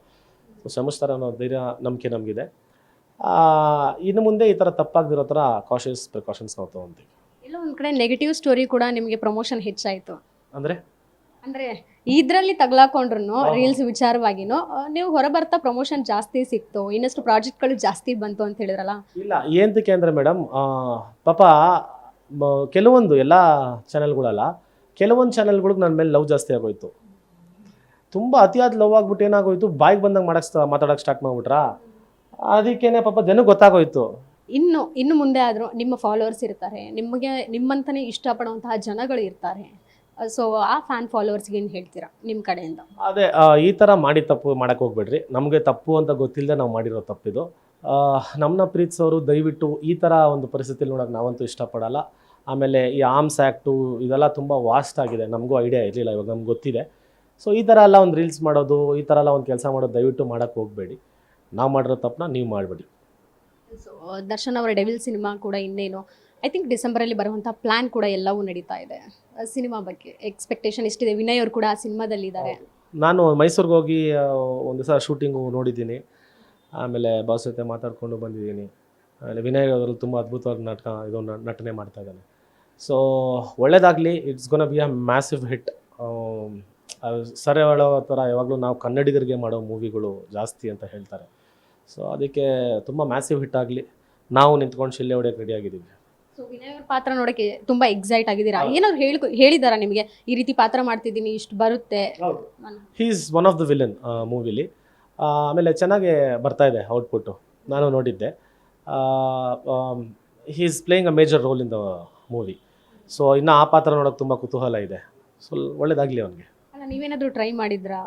ಸೊ ಶ್ರಮಿಸ್ತಾರೆ ಅನ್ನೋ ಧೈರ್ಯ ನಂಬಿಕೆ ನಮಗಿದೆ. ಇನ್ನು ಮುಂದೆ ಈ ಥರ ತಪ್ಪಾಗದಿರೋ ಥರ ಪ್ರಿಕಾಷನ್ಸ್ ನಾವು ತೊಗೊತೀವಿ. ಇಲ್ಲ ಒಂದು ಕಡೆ ನೆಗೆಟಿವ್ ಸ್ಟೋರಿ ಕೂಡ ನಿಮಗೆ ಪ್ರಮೋಷನ್ ಹೆಚ್ಚಾಯಿತು ಅಂದರೆ ಇದರಲ್ಲಿ ತಗಲಾಕೊಂಡ್ರು ರೀಲ್ಸ್ ವಿಚಾರವಾಗಿನೂ ನೀವು ಹೊರಬರ್ತಾ ಪ್ರಮೋಷನ್ ಜಾಸ್ತಿ ಸಿಕ್ತು, ಇನ್ನಷ್ಟು ಪ್ರಾಜೆಕ್ಟ್ಗಳು ಜಾಸ್ತಿ ಬಂತು ಅಂತ ಹೇಳಿದ್ರಲ್ಲ? ಇಲ್ಲ, ಏನಕ್ಕೆ ಅಂದರೆ ಮೇಡಮ್, ಪಾಪ ಕೆಲವೊಂದು ಎಲ್ಲ ಚಾನೆಲ್ಗಳಲ್ಲ, ಕೆಲವೊಂದು ಚಾನೆಲ್ಗಳಿಗೆ ನನ್ನ ಮೇಲೆ ಲವ್ ಜಾಸ್ತಿ ಆಗೋಯ್ತು. ತುಂಬ ಅತಿಯಾದ ಲವ್ ಆಗ್ಬಿಟ್ಟು ಏನಾಗೋಯ್ತು, ಬಾಯಿಗೆ ಬಂದಂಗೆ ಮಾತಾಡೋಕ್ಕೆ ಸ್ಟಾರ್ಟ್ ಮಾಡಿಬಿಟ್ರಾ. ಅದಕ್ಕೇನೆ ಪಾಪ ಜನಕ್ಕೆ ಗೊತ್ತಾಗೋಯ್ತು. ಇನ್ನು ಮುಂದೆ ಆದರೂ ನಿಮ್ಮ ಫಾಲೋವರ್ಸ್ ಇರ್ತಾರೆ, ನಿಮ್ಮಂತಲೇ ಇಷ್ಟಪಡುವಂತಹ ಜನಗಳು ಇರ್ತಾರೆ. ಸೊ ಆ ಫ್ಯಾನ್ ಫಾಲೋವರ್ಸ್ಗೆ ಏನು ಹೇಳ್ತೀರಾ ನಿಮ್ಮ ಕಡೆಯಿಂದ? ಅದೇ ಈ ಥರ ಮಾಡಿ ತಪ್ಪು ಮಾಡೋಕ್ಕೆ ಹೋಗ್ಬೇಡ್ರಿ. ನಮಗೆ ತಪ್ಪು ಅಂತ ಗೊತ್ತಿಲ್ಲದೆ ನಾವು ಮಾಡಿರೋ ತಪ್ಪಿದು. ನಮ್ಮನ್ನ ಪ್ರೀತಿಸೋರು ದಯವಿಟ್ಟು ಈ ಥರ ಒಂದು ಪರಿಸ್ಥಿತಿಲಿ ನೋಡೋಕೆ ನಾವಂತೂ ಇಷ್ಟಪಡಲ್ಲ. ಆಮೇಲೆ ಈ ಆರ್ಮ್ಸ್ ಆ್ಯಕ್ಟು ಇದೆಲ್ಲ ತುಂಬ ವಾಸ್ಟ್ ಆಗಿದೆ, ನಮಗೂ ಐಡಿಯಾ ಇರಲಿಲ್ಲ, ಇವಾಗ ನಮ್ಗೆ ಗೊತ್ತಿದೆ. ಸೊ ಈ ಥರ ಎಲ್ಲ ಒಂದು ರೀಲ್ಸ್ ಮಾಡೋದು, ಈ ಥರ ಎಲ್ಲ ಒಂದು ಕೆಲಸ ಮಾಡೋದು ದಯವಿಟ್ಟು ಮಾಡೋಕ್ಕೆ ಹೋಗಬೇಡಿ. ನಾವು ಮಾಡಿರೋ ತಪ್ಪನ್ನ ನೀವು ಮಾಡಬೇಡಿ. ಸೊ ದರ್ಶನ್ ಅವರ ಡೆವಿಲ್ ಸಿನಿಮಾ ಕೂಡ ಇನ್ನೇನು ಐ ಥಿಂಕ್ ಡಿಸೆಂಬರಲ್ಲಿ ಬರುವಂಥ ಪ್ಲ್ಯಾನ್ ಕೂಡ ಎಲ್ಲವೂ ನಡೀತಾ ಇದೆ. ಸಿನಿಮಾ ಬಗ್ಗೆ ಎಕ್ಸ್ಪೆಕ್ಟೇಷನ್ ಎಷ್ಟಿದೆ? ವಿನಯ್ ಅವರು ಕೂಡ ಆ ಸಿನಿಮಾದಲ್ಲಿದ್ದಾರೆ. ನಾನು ಮೈಸೂರಿಗೆ ಹೋಗಿ ಒಂದು ದಿವಸ ಶೂಟಿಂಗು ನೋಡಿದ್ದೀನಿ, ಆಮೇಲೆ ಬಾಸ್ ಜೊತೆ ಮಾತಾಡಿಕೊಂಡು ಬಂದಿದ್ದೀನಿ. ಆಮೇಲೆ ವಿನಯ್ ಅವರು ತುಂಬ ಅದ್ಭುತವಾಗಿ ನಟನೆ ಮಾಡ್ತಾ ಇದ್ದಾನೆ. ಸೊ ಒಳ್ಳೇದಾಗಲಿ, it's ಗೋನ be a massive hit. Sir ಹೇಳೋ ಥರ ಯಾವಾಗಲೂ ನಾವು ಕನ್ನಡಿಗರಿಗೆ ಮಾಡೋ ಮೂವಿಗಳು ಜಾಸ್ತಿ ಅಂತ ಹೇಳ್ತಾರೆ. ಸೊ ಅದಕ್ಕೆ ತುಂಬ ಮ್ಯಾಸಿವ್ ಹಿಟ್ ಆಗಲಿ, ನಾವು ನಿಂತ್ಕೊಂಡು ಶಿಲ್ಲೆ ಹೊಡೆಯೋಕೆ ರೆಡಿ ಆಗಿದ್ದೀವಿ. ಸೊ ವಿನಯ್ ಅವ್ರ ಪಾತ್ರ ನೋಡೋಕ್ಕೆ ತುಂಬಾ ಎಕ್ಸೈಟ್ ಆಗಿದ್ದೀರಾ? ಏನಾದ್ರು ಹೇಳಿದಾರಾ ನಿಮಗೆ ಈ ರೀತಿ ಪಾತ್ರ ಮಾಡ್ತಿದ್ದೀನಿ, ಇಷ್ಟು ಬರುತ್ತೆ? He is one of the villain ಮೂವಿಲಿ. ಆಮೇಲೆ ಚೆನ್ನಾಗೇ ಬರ್ತಾ ಇದೆ ಔಟ್ಪುಟ್ಟು, ನಾನು ನೋಡಿದ್ದೆ. He is playing a major role in the movie. So ಇನ್ನು ಆ ಪಾತ್ರ ನೋಡೋಕೆ ತುಂಬ ಕುತೂಹಲ ಇದೆ. ಸೊ ಒಳ್ಳೇದಾಗಲಿ ಅವನಿಗೆ. ಅಲ್ಲ, ನೀವೇನಾದರೂ ಟ್ರೈ ಮಾಡಿದ್ರಾ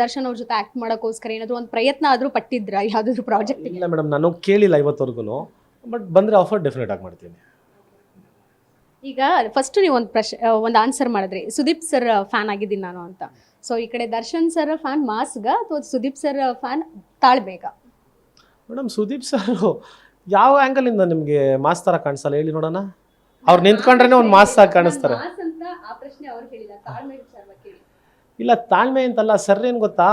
ದರ್ಶನ್ ಅವ್ರ ಜೊತೆ ಆ್ಯಕ್ಟ್ ಮಾಡೋಕ್ಕೋಸ್ಕರ? ಏನಾದರೂ ಒಂದು ಪ್ರಯತ್ನ ಆದರೂ ಪಟ್ಟಿದ್ರಾ ಯಾವುದಾದ್ರೂ ಪ್ರಾಜೆಕ್ಟ್? ಇಲ್ಲ ಮೇಡಮ್, ನಾನು ಕೇಳಿಲ್ಲ ಇವತ್ತವರೆಗೂ, ಬಟ್ ಬಂದರೆ ಆಫರ್ ಡೆಫಿನೆಟ್ ಆಗಿ ಮಾಡ್ತೀನಿ. ಈಗ ಫಸ್ಟ್ ನೀವು ಒಂದು ಆನ್ಸರ್ ಮಾಡಿದ್ರಿ, ಸುದೀಪ್ ಸರ್ ಫ್ಯಾನ್ ಆಗಿದ್ದೀನಿ ನಾನು ಅಂತ. ಸೊ ಈ ಕಡೆ ದರ್ಶನ್ ಸರ್ ಫ್ಯಾನ್ ಮಾಸ್ಗ ಅಥವಾ ಸುದೀಪ್ ಸರ್ ಫ್ಯಾನ್ ತಾಳ್ಬೇಕ? ಮೇಡಮ್, ಸುದೀಪ್ ಸರ್ ಯಾವ ಆ್ಯಂಗಲಿಂದ ನಿಮಗೆ ಮಾಸ್ ಥರ ಕಾಣಿಸಲ್ಲ ಹೇಳಿ ನೋಡೋಣ? ಅವ್ರು ನಿಂತ್ಕೊಂಡ್ರೆ ಒಂದು ಮಾಸ್ ಆಗಿ ಕಾಣಿಸ್ತಾರೆ. ಇಲ್ಲ, ತಾಳ್ಮೆ ಅಂತಲ್ಲ ಸರ್. ಏನು ಗೊತ್ತಾ,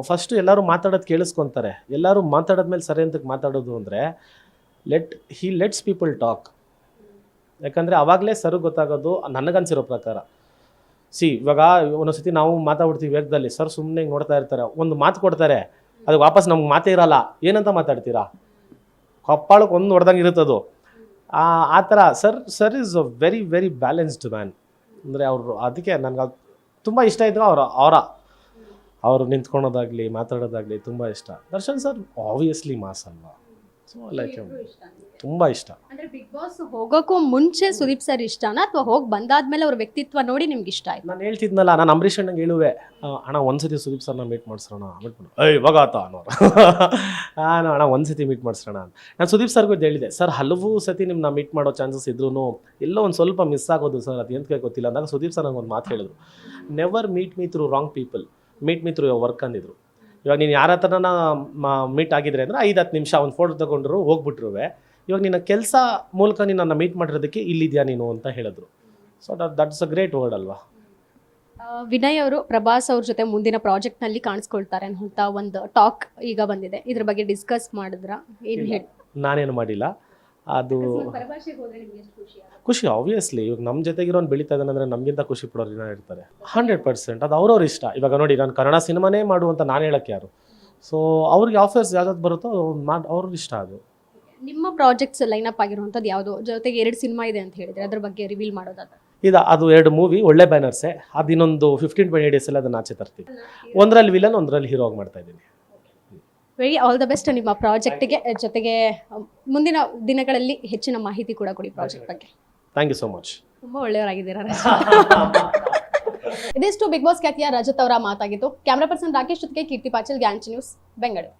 ಫಸ್ಟು ಎಲ್ಲರೂ ಮಾತಾಡೋದು ಕೇಳಿಸ್ಕೊತಾರೆ. ಎಲ್ಲರೂ ಮಾತಾಡೋದ್ಮೇಲೆ ಸರಿ ಅಂತಕ್ಕೆ ಮಾತಾಡೋದು ಅಂದರೆ ಲೆಟ್ಸ್ ಪೀಪಲ್ ಟಾಕ್. ಯಾಕಂದರೆ ಆವಾಗಲೇ ಸರ್ ಗೊತ್ತಾಗೋದು ನನಗನ್ಸಿರೋ ಪ್ರಕಾರ. ಇವಾಗ ಒಂದೊಂದ್ಸತಿ ನಾವು ಮಾತಾಡ್ಬಿಡ್ತೀವಿ ವೇಗದಲ್ಲಿ, ಸರ್ ಸುಮ್ಮನೆ ಹಿಂಗೆ ನೋಡ್ತಾ ಇರ್ತಾರೆ, ಒಂದು ಮಾತು ಕೊಡ್ತಾರೆ, ಅದು ವಾಪಸ್ ನಮ್ಗೆ ಮಾತೇ ಇರಲ್ಲ. ಏನಂತ ಮಾತಾಡ್ತೀರಾ? ಕಪ್ಪಾಳಕ್ಕೆ ಒಂದು ಹೊಡೆದಂಗೆ ಇರುತ್ತದು. ಆ ಥರ sir is a very very balanced man. ಅಂದರೆ ಅವರು, ಅದಕ್ಕೆ ನನಗೆ ತುಂಬ ಇಷ್ಟ ಇದ್ರು ಅವರು ನಿಂತ್ಕೊಳೋದಾಗಲಿ ಮಾತಾಡೋದಾಗಲಿ ತುಂಬ ಇಷ್ಟ. ದರ್ಶನ್ ಸರ್ ಆಬ್ವಿಯಸ್ಲಿ ಮಾಸ್ ಅಲ್ವಾ? ಸೊ ಲೈಕ್ ತುಂಬ ಇಷ್ಟ. ಅಂದರೆ ಬಿಗ್ ಬಾಸ್ ಹೋಗೋಕ್ಕೂ ಮುಂಚೆ ಸುದೀಪ್ ಸರ್ ಇಷ್ಟನಾ ಅಥವಾ ಹೋಗಿ ಬಂದಾದ್ಮೇಲೆ ಅವ್ರ ವ್ಯಕ್ತಿತ್ವ ನೋಡಿ ನಿಮ್ಗೆ ಇಷ್ಟ ಆಯ್ತು? ನಾನು ಹೇಳ್ತಿದ್ನಲ್ಲ, ನಾನು ಅಂಬರೀಷ್ ಅಣ್ಣಂಗೆ ಹೇಳುವೆ, ಅಣ್ಣ ಒಂದ್ಸತಿ ಸುದೀಪ್ ಸರ್ನ ಮೀಟ್ ಮಾಡಿಸ್ರೋಣ ಇವಾಗಾತ ಅನ್ನೋರು. ನಾನು ಅಣ್ಣ ಒಂದ್ಸತಿ ಮೀಟ್ ಮಾಡಿಸ್ರೋಣ ಅಂತ ನಾನು ಸುದೀಪ್ ಸರ್ಗೂ ಹೇಳಿದೆ. ಸರ್ ಹಲವು ಸತಿ ನಿಮ್ಮನ್ನ ಮೀಟ್ ಮಾಡೋ ಚಾನ್ಸಸ್ ಇದ್ರೂ ಎಲ್ಲೋ ಒಂದು ಸ್ವಲ್ಪ ಮಿಸ್ ಆಗೋದು ಸರ್, ಅದು ಎಂತಕ್ಕೆ ಗೊತ್ತಿಲ್ಲ ಅಂದಾಗ ಸುದೀಪ್ ಸರ್ ನಂಗೆ ಒಂದು ಮಾತು ಹೇಳಿದ್ರು, never meet me through wrong people, meet me through your work ಅಂದಿದ್ರು. ಇವಾಗ ನೀನು ಯಾರ ಹತ್ರನ ಮೀಟ್ ಆಗಿದ್ರೆ ಅಂದರೆ 5-10 ನಿಮಿಷ ಒಂದು ಫೋಟೋ ತಗೊಂಡ್ರು ಹೋಗ್ಬಿಟ್ರುವೆ, ಇವಾಗ ನಿನ್ನ ಕೆಲಸ ಮೂಲಕ ನಿನ್ನನ್ನು ಮೀಟ್ ಮಾಡಿರೋದಕ್ಕೆ ಇಲ್ಲಿದೆಯಾ ನೀನು ಅಂತ ಹೇಳಿದ್ರು. So that's a great word ಅಲ್ವಾ? ವಿನಯ್ ಅವರು ಪ್ರಭಾಸ್ ಅವ್ರ ಜೊತೆ ಮುಂದಿನ ಪ್ರಾಜೆಕ್ಟ್ನಲ್ಲಿ ಕಾಣಿಸ್ಕೊಳ್ತಾರೆ ಅಂತ ಒಂದು ಟಾಕ್ ಈಗ ಬಂದಿದೆ. ಇದ್ರ ಬಗ್ಗೆ ಡಿಸ್ಕಸ್ ಮಾಡಿದ್ರಾ? ಏನು ಹೇಳಿ? ನಾನೇನು ಮಾಡಿಲ್ಲ. ಅದು ಖುಷಿ ಆಬ್ವಿಯಸ್ಲಿ. ಇವಾಗ ನಮ್ಮ ಜೊತೆಗಿರೋನು ಬೆಳೀತಾ ಇದ್ದಾನೆ ಅಂದರೆ ನಮಗಿಂತ ಖುಷಿ ಪಡೋರು ಜನ ಇರ್ತಾರೆ. 100%. ಅದು ಅವ್ರವ್ರ ಇಷ್ಟ. ಇವಾಗ ನೋಡಿ, ನಾನು ಕನ್ನಡ ಸಿನಿಮಾನೇ ಮಾಡುವಂತ ನಾನು ಹೇಳಕ್ಕೆ ಯಾರು? ಸೊ ಅವ್ರಿಗೆ ಆಫರ್ಸ್ ಯಾವ್ದು ಬರುತ್ತೋ ಅವ್ರ ಇಷ್ಟ. ಅದು ನಿಮ್ಮ ಪ್ರಾಜೆಕ್ಟ್ಸ್ ಲೈನಪ್ ಆಗಿರುವಂಥದ್ದು ಯಾವುದು? ಜೊತೆಗೆ 2 ಸಿನಿಮಾ ಇದೆ ಅಂತ ಹೇಳಿದ್ರೆ ಅದ್ರ ಬಗ್ಗೆ ರಿವೀಲ್ ಮಾಡೋದಾದ್ರೆ? ಅದು 2 ಮೂವಿ ಒಳ್ಳೆ ಬ್ಯಾನರ್ಸೇ. ಅದು ಇನ್ನೊಂದು 15-20 ಡೇಸಲ್ಲಿ ಅದನ್ನು ಆಚೆ ತರ್ತೀವಿ. ಒಂದರಲ್ಲಿ ವಿಲನ್, ಒಂದರಲ್ಲಿ ಹೀರೋ ಆಗಿ ಮಾಡ್ತಾ ಇದ್ದೀನಿ. ವೆರಿ ಆಲ್ ದ ಬೆಸ್ಟ್ ನಿಮ್ಮ ಪ್ರಾಜೆಕ್ಟ್ಗೆ. ಜೊತೆಗೆ ಮುಂದಿನ ದಿನಗಳಲ್ಲಿ ಹೆಚ್ಚಿನ ಮಾಹಿತಿ ಕೂಡ ಕೊಡಿ ಪ್ರಾಜೆಕ್ಟ್ ಬಗ್ಗೆ. Thank you so much. ತುಂಬ ಒಳ್ಳೆಯವರಾಗಿದ್ದೀರಾ. ಇದಿಷ್ಟು ಬಿಗ್ ಬಾಸ್ ಖ್ಯಾತಿಯ ರಜತ್ ಅವರ ಮಾತಾಗಿತ್ತು. ಕ್ಯಾಮ್ರಾ ಪರ್ಸನ್ ರಾಕೇಶ್ ಜೊತೆಗೆ ಕೀರ್ತಿ ಪಾಚಲ್, ಗ್ಯಾಂಚ್ ನ್ಯೂಸ್, ಬೆಂಗಳೂರು.